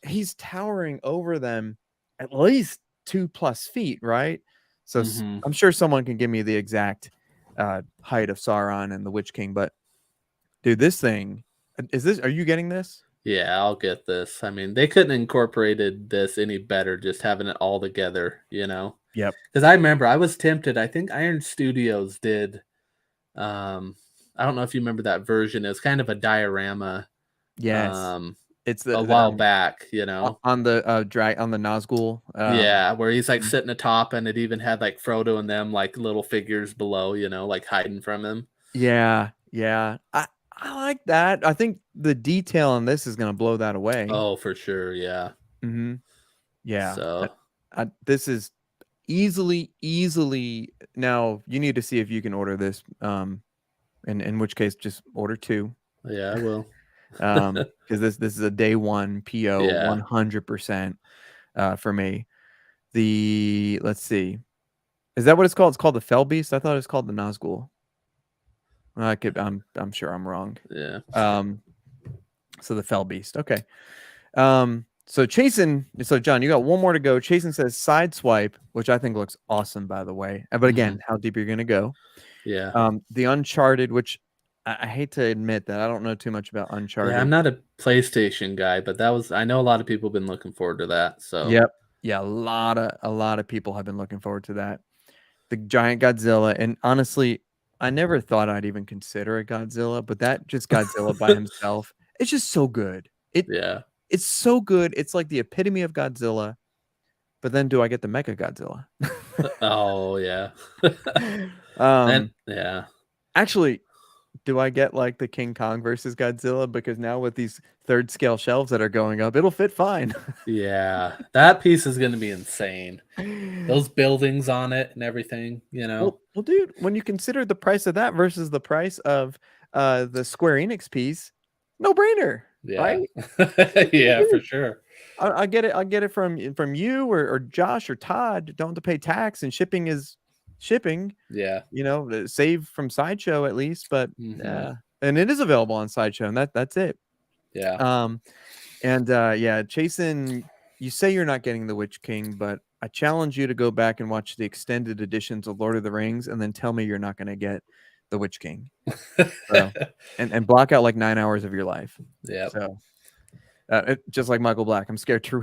he's towering over them at least 2+ feet, right? So Mm-hmm. I'm sure someone can give me the exact height of Sauron and the Witch King, but dude, this thing are you getting this? Yeah, I'll get this. I mean, they couldn't incorporated this any better, just having it all together, you know? Yep. Because I remember I was tempted. I think Iron Studios did. Um, I don't know if you remember that version. It was kind of a diorama Yes. um, It's a while back, you know? on the drag on the Nazgul. Yeah, where he's like Mhm. sitting atop, and it even had like Frodo and them like little figures below, you know, like hiding from him. Yeah. I like that. I think the detail on this is gonna blow that away. Oh, for sure. Yeah. Hmm. Yeah. So, This is easily. Now you need to see if you can order this. In which case, just order two. yeah, I will. Because this is a day one PO Yeah. 100% for me. Let's see. Is that what it's called? It's called the Fell Beast. I thought it was called the Nazgul. I'm sure I'm wrong. Yeah. Um, so the Fell Beast. Okay. So John, you got one more to go. Chasen says side swipe, which I think looks awesome, by the way. But Mhm. again, how deep you're gonna go? Yeah. The Uncharted, which I hate to admit that I don't know too much about Yeah, I'm Uncharted. not a PlayStation guy, but that was I know a lot of people have been looking forward to that. So, Yep. Yeah, a lot of people have been looking forward to that. The giant Godzilla, and honestly, I never thought I'd even consider a Godzilla, but that just Godzilla by himself, it's just so good. yeah. It's so good. It's like the epitome of Godzilla. But then, do I get the Mecha Godzilla? Oh, yeah. And um, yeah. actually, do I get like the King Kong versus Godzilla? Because now with these third scale shelves that are going up, it'll fit fine. Yeah. That piece is going to be insane. Those buildings on it and everything, you know. Well, dude, when you consider the price of that versus the price of the Square Enix piece, no brainer, Yeah. right? Yeah, for Dude, sure. I get it. I get it from you or Josh or Todd. Don't have to pay tax and shipping is shipping. Yeah. Save from Sideshow at least, but Mhm. yeah, and it is available on Sideshow, and that's it. Yeah. Um, and yeah, Chasen, you say you're not getting the Witch King, but I challenge you to go back and watch the extended editions of Lord of the Rings, and then tell me you're not going to get the Witch King. So, and block out like 9 hours of your life. Yep. So, just like Michael Black, I'm scared to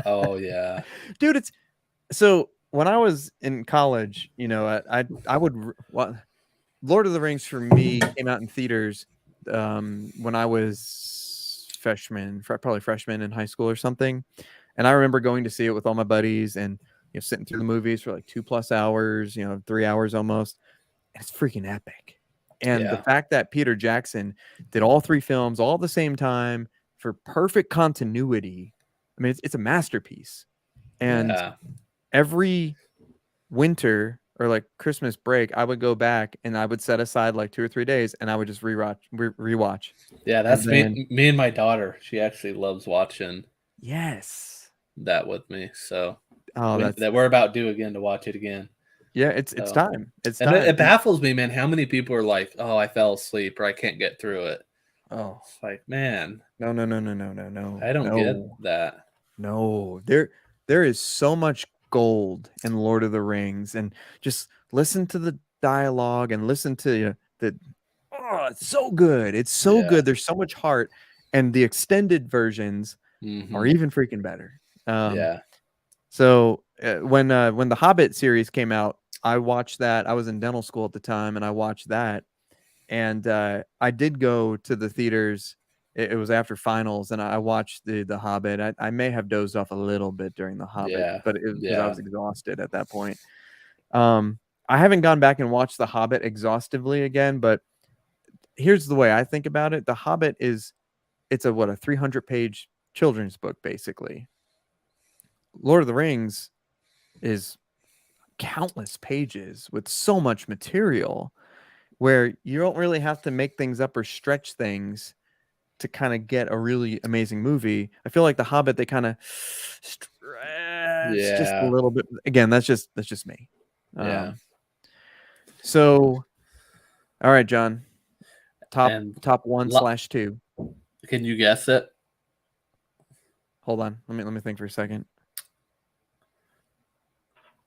Oh, yeah. dude. It's so when I was in college, I would Lord of the Rings for me came out in theaters when I was probably freshman in high school or something. And I remember going to see it with all my buddies and sitting through the movies for like 2+ hours, 3 hours almost. And it's freaking epic. And the Yeah. fact that Peter Jackson did all three films all at the same time for perfect continuity, I mean, it's a masterpiece. And Yeah. every winter or like Christmas break, I would go back and I would set aside like 2 or 3 days and I would just rewatch. Yeah, And that's then me and my daughter. She actually loves watching yes. that with me. So Oh, that's that we're about due again to watch it again. yeah, it's So time. It's and time. it baffles me, man, how many people are like, "Oh, I fell asleep or I can't get through it." Oh, It's like, man, no, no, no, no, no, no, no, I don't get no, that. no. There is so much gold in Lord of the Rings, and just listen to the dialogue and listen to the oh, it's so good. It's so Yeah. good. There's so much heart, and the extended versions are Mhm. even freaking better. Yeah. So when the Hobbit series came out, I watched that. I was in dental school at the time, and I watched that. And I did go to the theaters. It was after finals, and I watched the Hobbit. I may have dozed off a little bit during the Hobbit, Yeah. but it was because I Yeah. was exhausted at that point. Um, I haven't gone back and watched the Hobbit exhaustively again, but here's the way I think about it: the Hobbit is it's a 300-page children's book basically. Lord of the Rings is countless pages with so much material where you don't really have to make things up or stretch things to kind of get a really amazing movie. I feel like The Hobbit they kind of stretch just a Yeah. little bit. Again, that's just me. Yeah. Um, so all right, John, top And top one lo- slash two. can you guess it? Hold on, let me think for a second.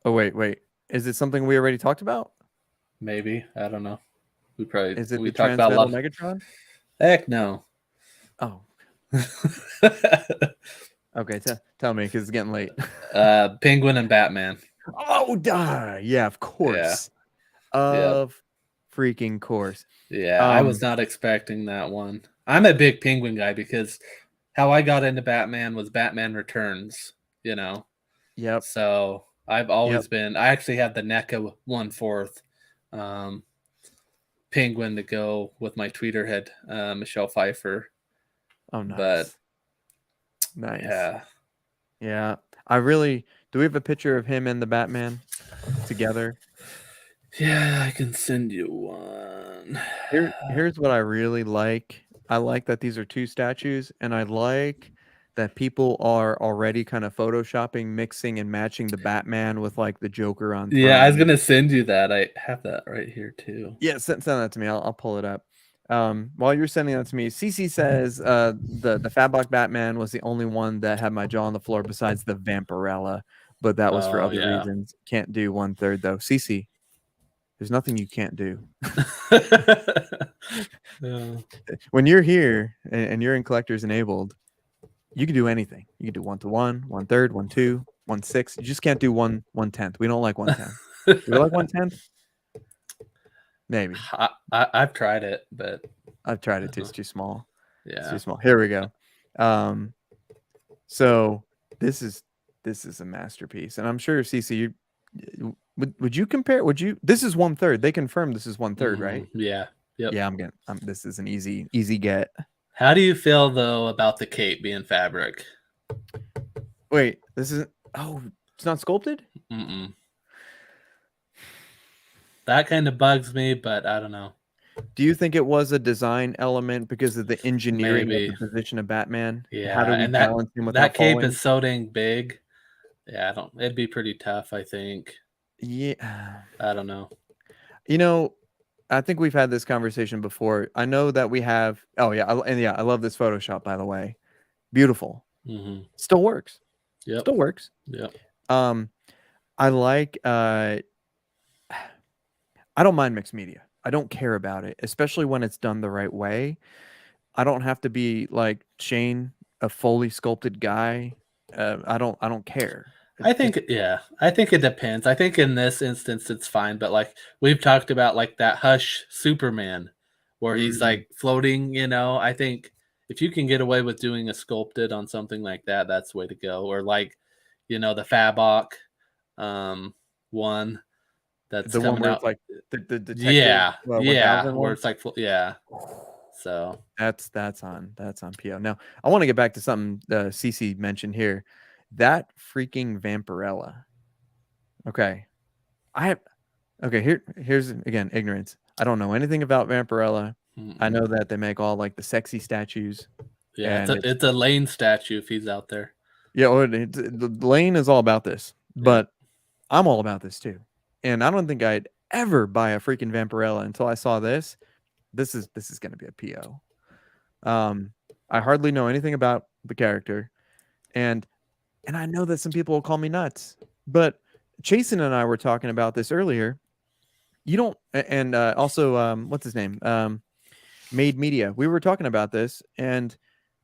Oh wait, is it something we already talked about? Maybe. I don't know. Is it We the talked about a Transmetal lot. Megatron? Heck no. Oh, okay. Tell me because it's getting late. Penguin and Batman. Oh, duh. Yeah, of Yeah. course. Yep. Of freaking course. Yeah. I was Um, not expecting that one. I'm a big Penguin guy because how I got into Batman was Batman Returns, you know. yep, So I've yep. always been. I actually had the NECA 1/4 um, Penguin to go with my tweeter head, Michelle Pfeiffer. Oh, But nice. Nice. yeah, Yeah. Do we have a picture of him and the Batman together? yeah, I can send you one. Here's what I really like. I like that these are two statues, and I like that people are already kind of photoshopping, mixing and matching the Batman with like the Joker on Yeah, I was throne. gonna send you that. I have that right here too. Yeah, send that to me. I'll pull it up. While you're sending that to me, CC says the Fatbox Batman was the only one that had my jaw on the floor besides the Vampirella, but that was for Oh other yeah. reasons. Can't do 1/3 though. CC, there's nothing you can't do. Yeah. When you're here and you're in Collectors Enabled, you can do anything. You can do 1/1, 1/3, 1/2, 1/6. You just can't do 1/10. We don't like 1/10. Do we like 1/10? Maybe. I've tried it, but I've tried it too. It's too small. It's too yeah. small. Here we go. Um, so this is a masterpiece, and I'm sure CC, would you compare? Would you? This is 1/3. They confirmed this is 1/3, right? Yeah. Yep. Yeah, this is an easy get. How do you feel though about the cape being fabric? Wait, this isn't. Oh, it's not sculpted. Mm-mm. That kind of bugs me, but I don't know. Do you think it was a design element because of the engineering of the Maybe. position of Batman? How do Yeah, we and balance him that without cape falling? is so dang big. Yeah, I don't. It'd be pretty tough, I think. Yeah. I don't know. You know, I think we've had this conversation before. I know that we have. Oh yeah, and yeah, I love this Photoshop by the way. Beautiful. Mm-hmm. Still works. Yep. Still works. Yep. Um, I like. I don't mind mixed media. I don't care about it, especially when it's done the right way. I don't have to be like Shane, a fully sculpted guy. I don't care. I Just think yeah, I think it depends. I think in this instance it's fine, but like we've talked about like that Hush Superman where he's mm, like floating, I think if you can get away with doing a sculpted on something like that, that's the way to go. Or like, the Fabok one that's the one coming where it's out. like the detective Yeah, yeah, 1000 where one. it's like yeah. So, That's on PO. Now I want to get back to something CC mentioned here. That freaking Vampirella. Okay, I have. Okay, here's again ignorance. I don't know anything about Vampirella. I Mm-mm. know that they make all like the sexy statues, Yeah, and it's it's a Lane statue if he's out there. yeah. Well, the Lane is all about this, Yeah. but I'm all about this too. And I don't think I'd ever buy a freaking Vampirella until I saw this. This is going to be a PO. I hardly know anything about the character, and I know that some people will call me nuts, but Chasen and I were talking about this earlier. You don't, and also, what's his name? Made Media. We were talking about this, and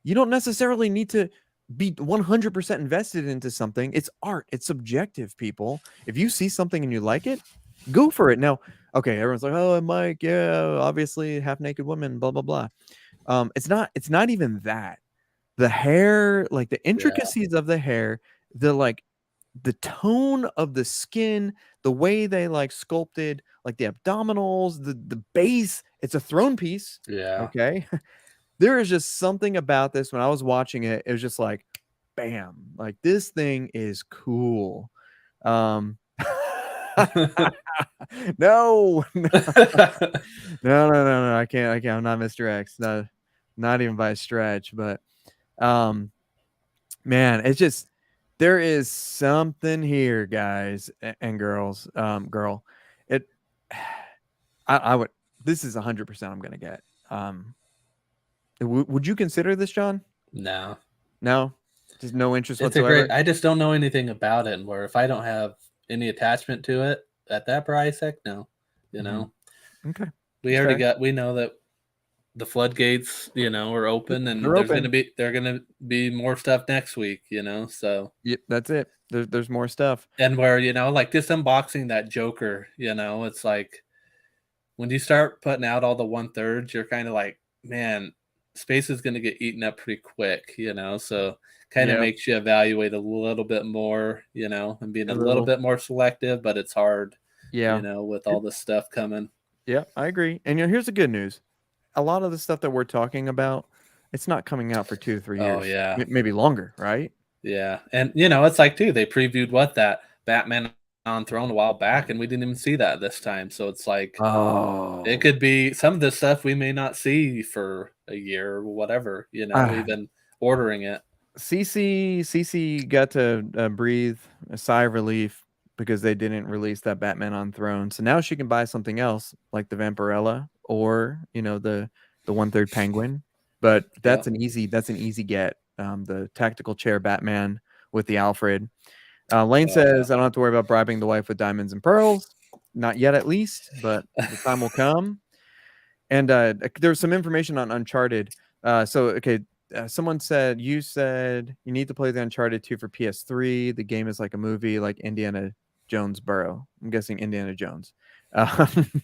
you don't necessarily need to be 100% invested into something. It's art. It's subjective, people. If you see something and you like it, go for it. Now, okay, everyone's like, "Oh, Mike, yeah, obviously half naked women, blah blah blah." It's not even that. The hair, like the Yeah. intricacies of the hair, the like the tone of the skin, the way they like sculpted like the abdominals, the base, it's a throne piece. Yeah. Okay. There is just something about this when I was watching it, it was just like, bam, like this thing is cool. Um no, no, no. I can't. I'm not Mr. X. Not even by a stretch. But um man, it's just there is something here, guys and girls. Girl, it. I would. This is 100% I'm gonna get. Would you consider this, John? No. No, just no interest It's a great whatsoever. I just don't know anything about it, and where if I don't have any attachment to it at that price, heck no. You Hmm. know? Okay, We that's already fair. got we know that the floodgates, are open, and They're open. there gonna be more stuff next week, so Yep, that's it. There's more stuff. and where, like this unboxing that Joker, it's like when you start putting out all the one thirds, you're kind of like, man, space is gonna get eaten up pretty quick, so kind of Yeah, makes you evaluate a little bit more, and being a a little little. bit more selective, but it's hard, Yeah, with it, all this stuff coming. yeah, I agree. And here's the good news: a lot of the stuff that we're talking about, it's not coming out for 2 or 3 Oh years, yeah. maybe longer, right? Yeah, and it's like too, they previewed what that Batman on Throne a while back, and we didn't even see that this time. So it's like it Oh, could be some of this stuff we may not see for a year or whatever. ah, Even ordering it. CC got to breathe a sigh of relief because they didn't release that Batman on Throne. So now she can buy something else like the Vampirella or the 1/3 Penguin. But Yeah. that's an easy get. The tactical chair Batman with the Alfred. Lane Oh yeah. says I don't have to worry about bribing the wife with diamonds and pearls. Not yet, at least, but the time will come. And there's some information on Uncharted. Okay, you said you need to play the Uncharted 2 for PS3. The game is like a movie, like Indiana Jones Burrow. I'm guessing Indiana Jones. Um,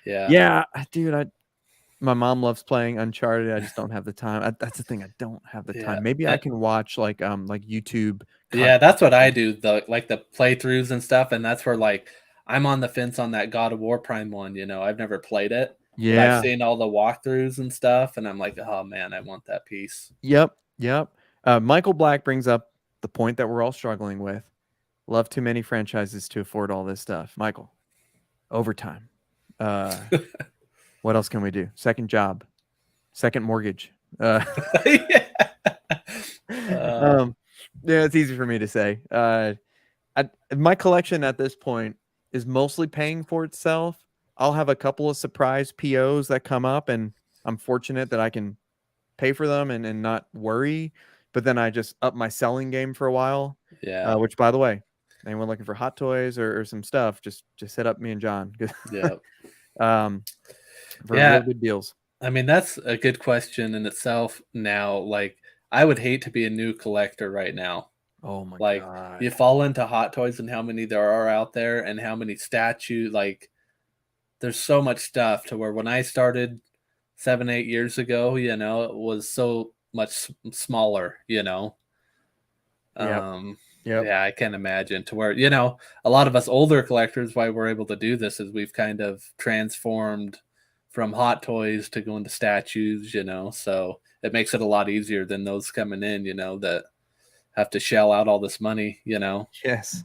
Yeah. yeah, dude, my mom loves playing Uncharted. I just don't have the time. That's the thing. I don't have the Yeah. time. Maybe I can watch like YouTube cut. Yeah, that's what I do, the playthroughs and stuff, and that's where, like, I'm on the fence on that God of War Prime one, I've never played it, but I've Yeah. seen all the walkthroughs and stuff, and I'm like, "Oh, man, I want that piece." Yep. Yep. Michael Black brings up the point that we're all struggling with. Love too many franchises to afford all this stuff. Michael, overtime. Uh, what else can we do? Second job, second mortgage. Yeah. Uh, um, yeah, it's easy for me to say. My collection at this point is mostly paying for itself. I'll have a couple of surprise POs that come up, and I'm fortunate that I can pay for them and not worry. But then I just up my selling game for a while. yeah, Which, by the way, anyone looking for hot toys or some stuff, just hit up me and John yeah. um, for real Yeah, good deals. I mean, that's a good question in itself now, like, I would hate to be a new collector right now. Oh my Like, you god. fall into Hot Toys and how many there are out there and how many like, there's so much stuff to where when I started 7, 8 years ago, it was so much smaller, Yep. Um, Yep. yeah, I can imagine to where, a lot of us older collectors, why we're able to do this is we've kind of transformed from Hot Toys to going to statues, so it makes it a lot easier than those coming in, that have to shell out all this money. Yes.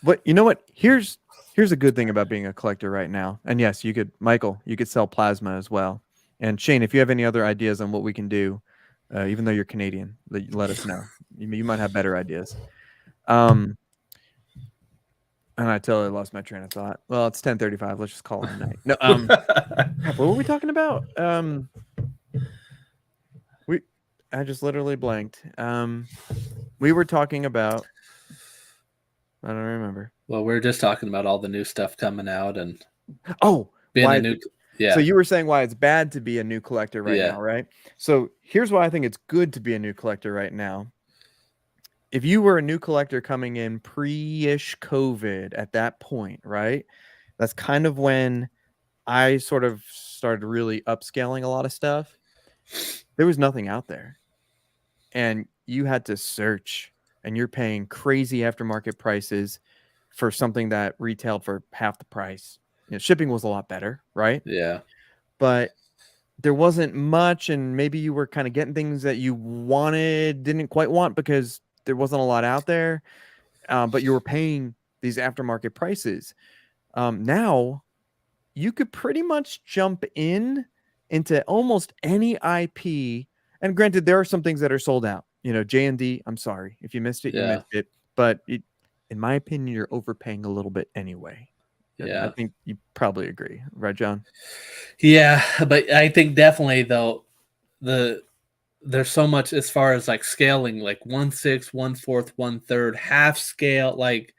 But you know what? Here's Here's a good thing about being a collector right now. And yes, you could, Michael, you could sell plasma as well. And Shane, if you have any other ideas on what we can do, even though you're Canadian, let us know. You might have better ideas. Um, and I totally lost my train of thought. Well, it's 10:35. Let's just call it a night. No, crap, what were we talking about? We, I just literally blanked. We were talking about, I don't remember. Well, we're just talking about all the new stuff coming out and Oh, being a new. Yeah. So you were saying why it's bad to be a new collector right Yeah. now, right? So here's why I think it's good to be a new collector right now. If you were a new collector coming in pre-ish COVID at that point, right? That's kind of when I sort of started really upscaling a lot of stuff. There was nothing out there. And you had to search, and you're paying crazy aftermarket prices for something that retailed for half the price. Shipping was a lot better, right? Yeah. But there wasn't much, and maybe you were kind of getting things that you wanted, didn't quite want because there wasn't a lot out there, but you were paying these aftermarket prices. Now you could pretty much jump into almost any IP. And granted, there are some things that are sold out. J&D, I'm sorry. If you missed it, you missed it. But in my opinion, you're overpaying a little bit anyway. Yeah. I think you probably agree. Right, John? Yeah, but I think definitely, though, there's so much as far as like scaling, like 1/6, 1/4, 1/3, half scale. Like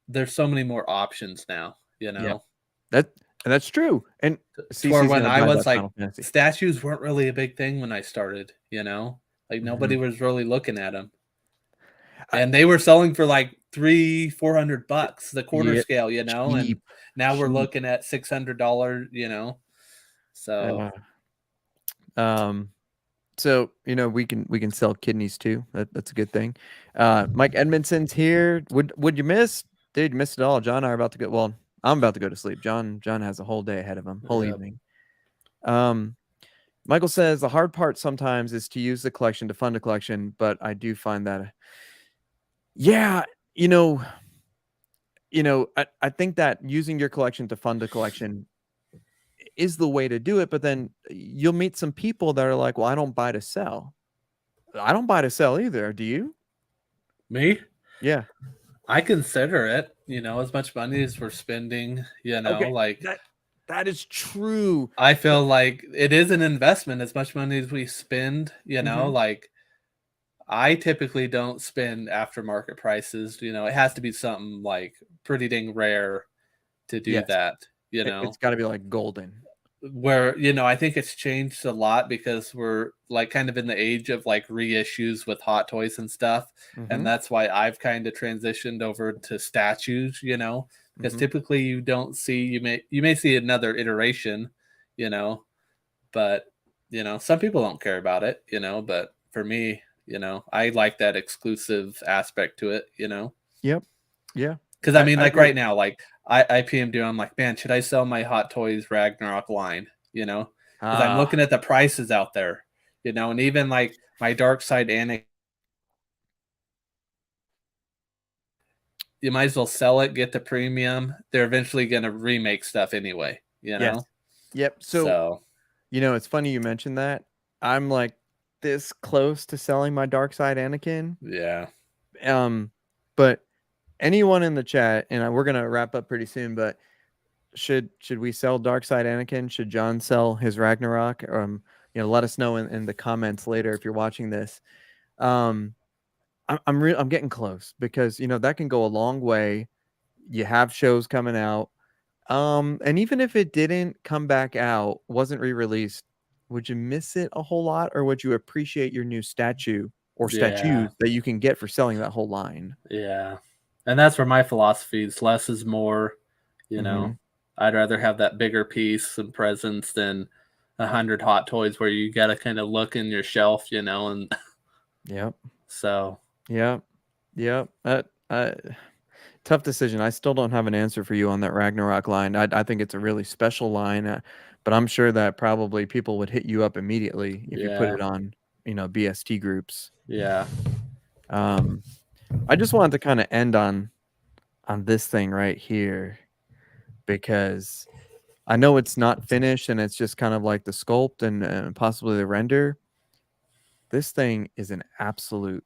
there's so many more options now, Yeah. That's true. And for CC's when gonna I buy was that like, Final Fantasy. statues weren't really a big thing when I started, like nobody was really looking at them. And they were selling for like $300-400 the quarter Yeah, scale, and now we're cheap. looking at $600, so So we can sell kidneys too. That's a good thing. Mike Edmondson's here. Would you miss? Dude, you missed it all. John and I are about to go. Well, I'm about to go to sleep. John has a whole day ahead of him, whole Yep. evening. Michael says the hard part sometimes is to use the collection to fund a collection, but I do find that, yeah, I think that using your collection to fund a collection is the way to do it. But then you'll meet some people that are like, well, I don't buy to sell. I don't buy to sell either. Do you? Me? Yeah. I consider it, as much money as we're spending, Okay. like that is true. I feel like it is an investment as much money as we spend, like I typically don't spend aftermarket prices, it has to be something like pretty dang rare to do Yes. that, It's got to be like golden. where I think it's changed a lot because we're like kind of in the age of like reissues with Hot Toys and stuff, and that's why I've kind of transitioned over to statues, because typically you don't see, you may see another iteration, but some people don't care about it, but for me, I like that exclusive aspect to it, Yep. Yeah. because I mean, like right now, like I PM do, I'm like, man, should I sell my Hot Toys Ragnarok line? Because I'm looking at the prices out there, and even like my Dark Side Anakin, you might as well sell it, get the premium. They're eventually going to remake stuff anyway, Yes. Yep. So it's funny you mentioned that. I'm like this close to selling my Dark Side Anakin. Yeah. But anyone in the chat, and we're gonna wrap up pretty soon, but should we sell Dark Side Anakin? Should John sell his Ragnarok? Let us know in the comments later if you're watching this. I'm getting close because that can go a long way. You have shows coming out. And even if it didn't come back out, wasn't re-released, would you miss it a whole lot, or would you appreciate your new statue or statues that you can get for selling that whole line? Yeah. And that's where my philosophy is: less is more, I'd rather have that bigger piece and presence than 100 Hot Toys where you got to kind of look in your shelf, and Yep. So Yep. Tough decision. I still don't have an answer for you on that Ragnarok line. I think it's a really special line, but I'm sure that probably people would hit you up immediately if you put it on, BST groups. Yeah. I just wanted to kind of end on on this thing right here, because I know it's not finished and it's just kind of like the sculpt and possibly the render. This thing is an absolute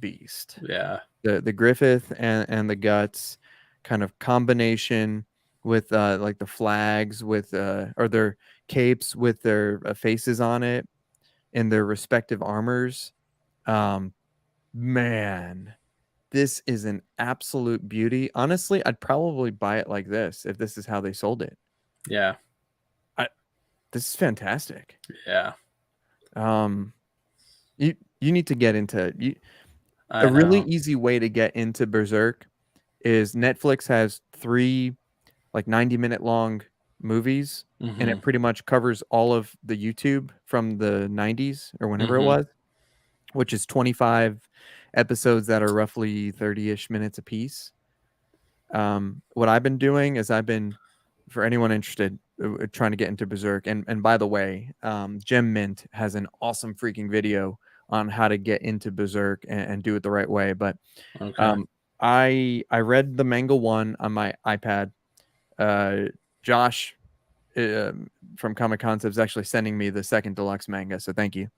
beast. Yeah. The Griffith and the guts kind of combination with like the flags with or their capes with their faces on it in their respective armors. Um, man, this is an absolute beauty. Honestly, I'd probably buy it like this if this is how they sold it. Yeah. I, this is fantastic. Yeah. Um, you need to get into I a really know. easy way to get into Berserk is Netflix has 3 like 90-minute long movies, and Mm-hmm. it pretty much covers all of the YouTube from the 90s or whenever it Mm-hmm. was, which is 25 episodes that are roughly 30-ish minutes apiece. What I've been doing is for anyone interested, trying to get into Berserk, and by the way, Gem Mint has an awesome freaking video on how to get into Berserk and do it the right way. But Okay. um, I read the manga one on my iPad. Josh from Comic Concepts actually sending me the second deluxe manga, so thank you.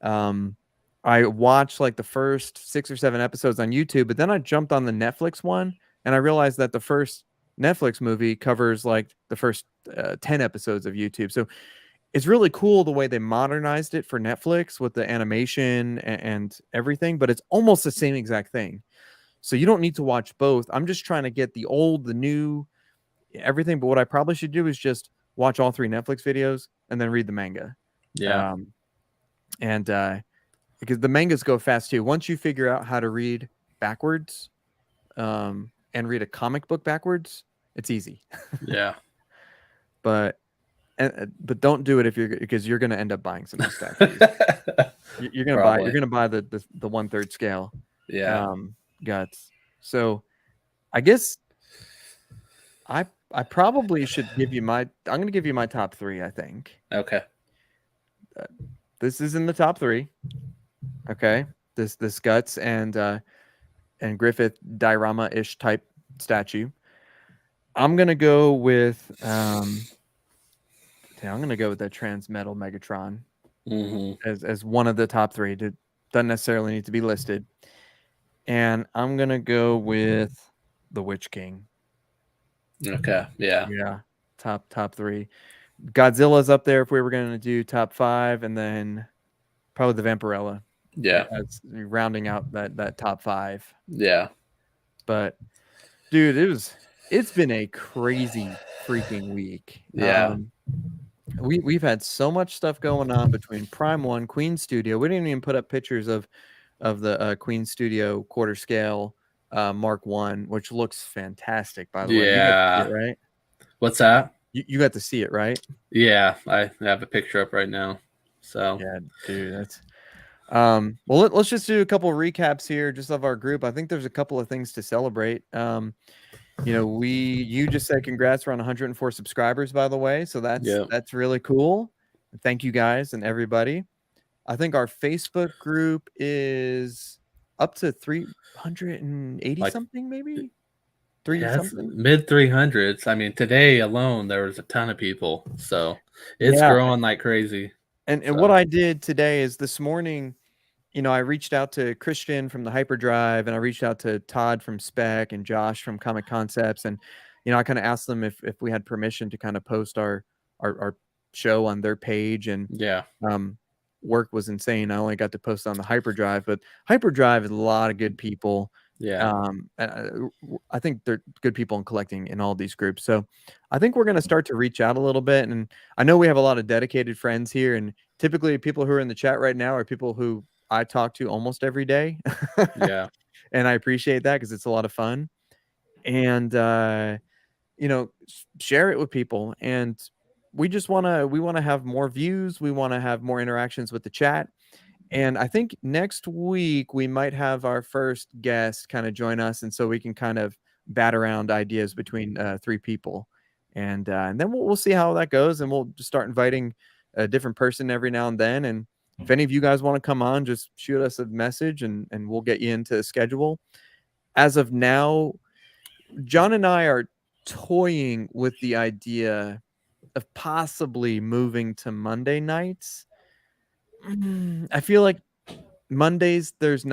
Um, I watched like the first 6 or 7 episodes on YouTube, but then I jumped on the Netflix one, and I realized that the first Netflix movie covers like the first 10 episodes of YouTube. So it's really cool the way they modernized it for Netflix with the animation and everything, but it's almost the same exact thing. So you don't need to watch both. I'm just trying to get the old, the new, everything. But what I probably should do is just watch all 3 Netflix videos and then read the manga. Yeah. Um, and because the mangas go fast too. Once you figure out how to read backwards and read a comic book backwards, it's easy. Yeah. But don't do it if because you're going to end up buying some stack. You're going to buy Probably. the 1/3 scale Yeah. guts. So I guess I probably should give you I'm going to give you my top 3, I think. Okay. This is in the top 3. Okay. This guts and Griffith diorama-ish type statue. I'm going to go with I'm going to go with the Transmetal Megatron Mm-hmm. as one of the top 3. It doesn't necessarily need to be listed. And I'm going to go with the Witch King. Okay. Yeah. Yeah. Top 3. Godzilla's up there if we were going to do top 5, and then probably the Vampirella. Yeah. As rounding out that top 5. Yeah. But dude, it's been a crazy freaking week. Yeah. We've had so much stuff going on between Prime One, Queen Studio. We didn't even put up pictures of the Queen Studio quarter scale Mark One, which looks fantastic, by the way. You got to see Yeah. it, right? What's that? You got to see it, right? Yeah, I have a picture up right now. So Yeah, dude, that's well. Let's just do a couple of recaps here, just of our group. I think there's a couple of things to celebrate. You just said congrats. We're on 104 subscribers, by the way, so yeah. that's really cool. Thank you guys and everybody. I think our Facebook group is up to 380 Like something, maybe 3 yeah, it's something. mid 300s. I mean, today alone there was a ton of people, so it's Yeah, growing like crazy. and what So I did today is this morning, I reached out to Christian from the Hyperdrive, and I reached out to Todd from Spec and Josh from Comic Concepts, and I kind of asked them if we had permission to kind of post our show on their page, and yeah, work was insane. I only got to post on the Hyperdrive, but Hyperdrive is a lot of good people. yeah, I think they're good people in collecting in all these groups. So I think we're going to start to reach out a little bit. And I know we have a lot of dedicated friends here, and typically people who are in the chat right now are people who I talk to almost every day. yeah, And I appreciate that because it's a lot of fun. And share it with people. And we want to have more views. We want to have more interactions with the chat. And I think next week we might have our first guest kind of join us, and so we can kind of bat around ideas between 3 people, and then we'll see how that goes, and we'll just start inviting a different person every now and then. And if any of you guys want to come on, just shoot us a message, and we'll get you into the schedule. As of now, John and I are toying with the idea of possibly moving to Monday nights. I feel like Mondays there's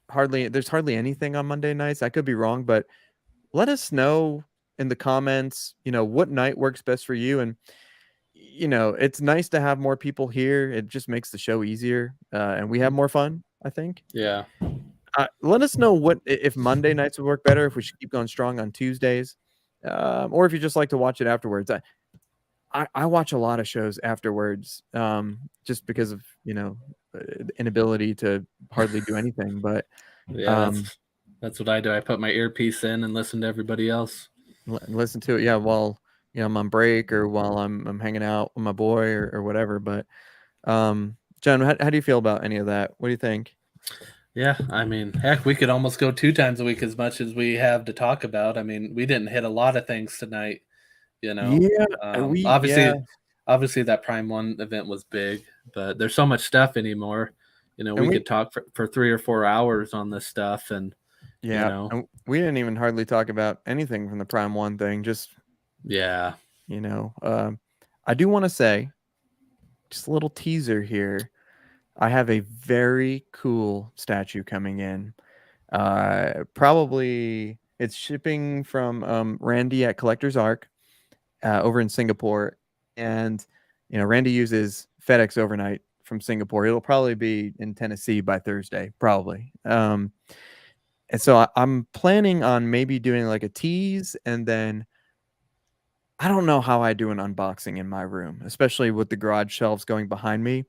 hardly anything on Monday nights. I could be wrong, but let us know in the comments, what night works best for you. And it's nice to have more people here. It just makes the show easier, and we have more fun, I think. Yeah. Let us know if Monday nights would work better, if we should keep going strong on Tuesdays, or if you just like to watch it afterwards. I watch a lot of shows afterwards, just because of inability to hardly do anything. But Yeah, um, that's what I do. I put my earpiece in and listen to everybody else. listen to it, yeah, while I'm on break or while I'm hanging out with my boy or whatever. But John, how do you feel about any of that? What do you think? Yeah, I mean, heck, we could almost go 2 times a week as much as we have to talk about. I mean, we didn't hit a lot of things tonight, you know. Yeah, Um, we yeah, obviously, obviously that Prime One event was big, but there's so much stuff anymore. and We could talk for 3 or 4 hours on this stuff, and you know, we didn't even hardly talk about anything from the Prime One thing. Just yeah, you know, um, I do want to say, just a little teaser here. I have a very cool statue coming in. Probably it's shipping from Randy at Collector's Arc over in Singapore, and Randy uses FedEx overnight from Singapore. It'll probably be in Tennessee by Thursday, probably. And so I'm planning on maybe doing like a tease, and then I don't know how I do an unboxing in my room, especially with the garage shelves going behind me.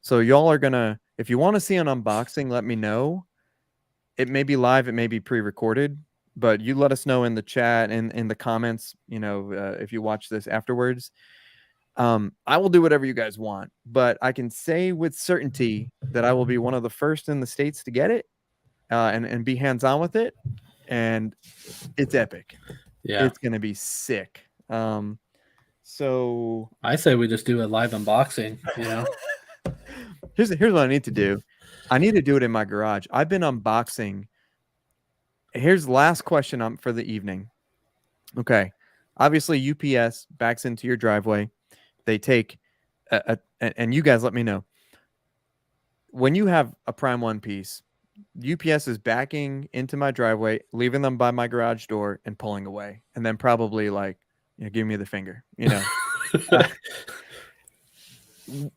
So y'all are gonna, if you want to see an unboxing, let me know. It may be live, it may be pre-recorded, but you let us know in the chat and in the comments. If you watch this afterwards, I will do whatever you guys want. But I can say with certainty that I will be one of the first in the States to get it, and be hands-on with it, and it's epic. yeah. It's gonna be sick. So I say we just do a live unboxing. here's what I need to do. I need to do it in my garage. I've been unboxing. Here's the last question for the evening. Okay. Obviously, UPS backs into your driveway. They take and you guys let me know. When you have a Prime One piece, UPS is backing into my driveway, leaving them by my garage door and pulling away, and then probably like, give me the finger.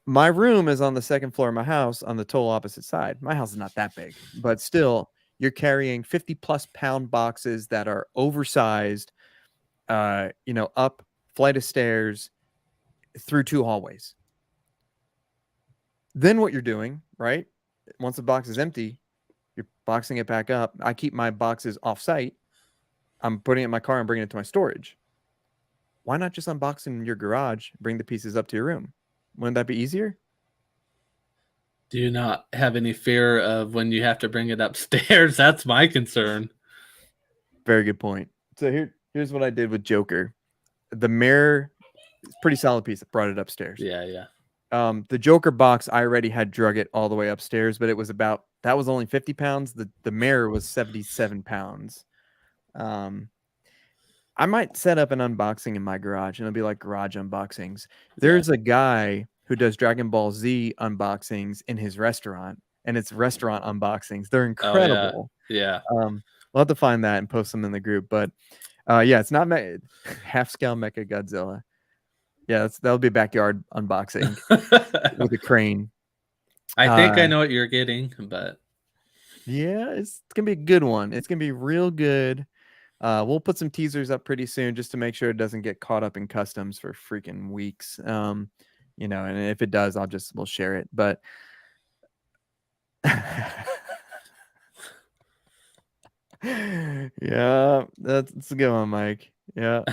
My room is on the second floor of my house on the total opposite side. My house is not that big, but still, you're carrying 50+ pound boxes that are oversized, up flight of stairs through 2 hallways. Then what you're doing, right? Once the box is empty, you're boxing it back up. I keep my boxes off site. I'm putting it in my car and bringing it to my storage. Why not just unbox in your garage, bring the pieces up to your room? Wouldn't that be easier? Do you not have any fear of when you have to bring it upstairs? That's my concern. Very good point. So here's what I did with Joker. The mirror, pretty solid piece. I brought it upstairs. Yeah, yeah. The Joker box, I already had drug it all the way upstairs, but that was only 50 pounds. The mirror was 77 pounds. I might set up an unboxing in my garage, and it'll be like garage unboxings. There's a guy who does Dragon Ball Z unboxings in his restaurant, and it's restaurant unboxings. They're incredible. Oh, yeah. We'll have to find that and post them in the group. But yeah, it's not half scale Mecha Godzilla. Yeah, that'll be a backyard unboxing with a crane. I think I know what you're getting, but yeah, it's gonna be a good one. It's gonna be real good. We'll put some teasers up pretty soon just to make sure it doesn't get caught up in customs for freaking weeks. And if it does, we'll share it. But yeah, that's a good one, Mike. Yeah.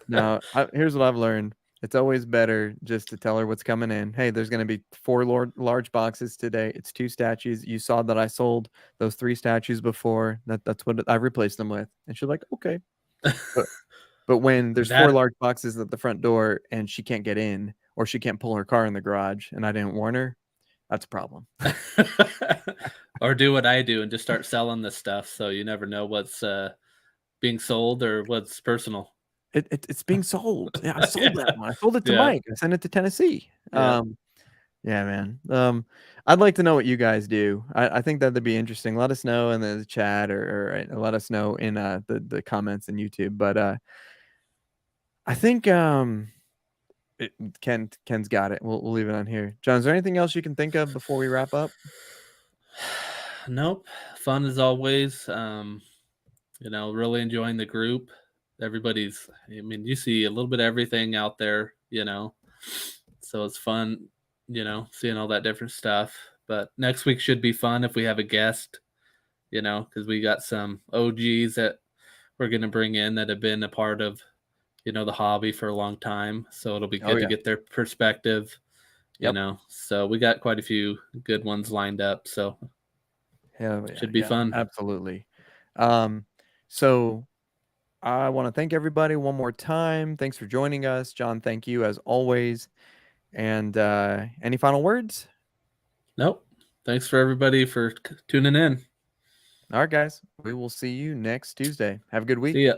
No, here's what I've learned. It's always better just to tell her what's coming in. Hey, there's going to be 4 large boxes today. It's 2 statues. You saw that I sold those 3 statues before. That's what I replaced them with. And she's like, okay. But when there's 4 large boxes at the front door and she can't get in, or she can't pull her car in the garage, and I didn't warn her, that's a problem. Or do what I do and just start selling this stuff, so you never know what's being sold or what's personal? It's being sold. Yeah, I sold that Yeah. one. I sold it to Yeah. Mike. I sent it to Tennessee. Yeah. Yeah, man. I'd like to know what you guys do. I think that'd be interesting. Let us know in the chat or let us know in the comments in YouTube. But I think Ken's got it. We'll leave it on here. John, is there anything else you can think of before we wrap up? Nope. Fun as always. Really enjoying the group. Everybody's, I mean, you see a little bit of everything out there, so it's fun, seeing all that different stuff. But next week should be fun if we have a guest, because we got some OGs that we're going to bring in that have been a part of, the hobby for a long time. So it'll be Oh good to yeah. get their perspective, Yep. So we got quite a few good ones lined up. So Hell yeah. should be Yeah. fun. Absolutely. So I want to thank everybody one more time. Thanks for joining us, John. Thank you as always. And any final words? Nope. Thanks for everybody for tuning in. All right, guys. We will see you next Tuesday. Have a good week. See ya.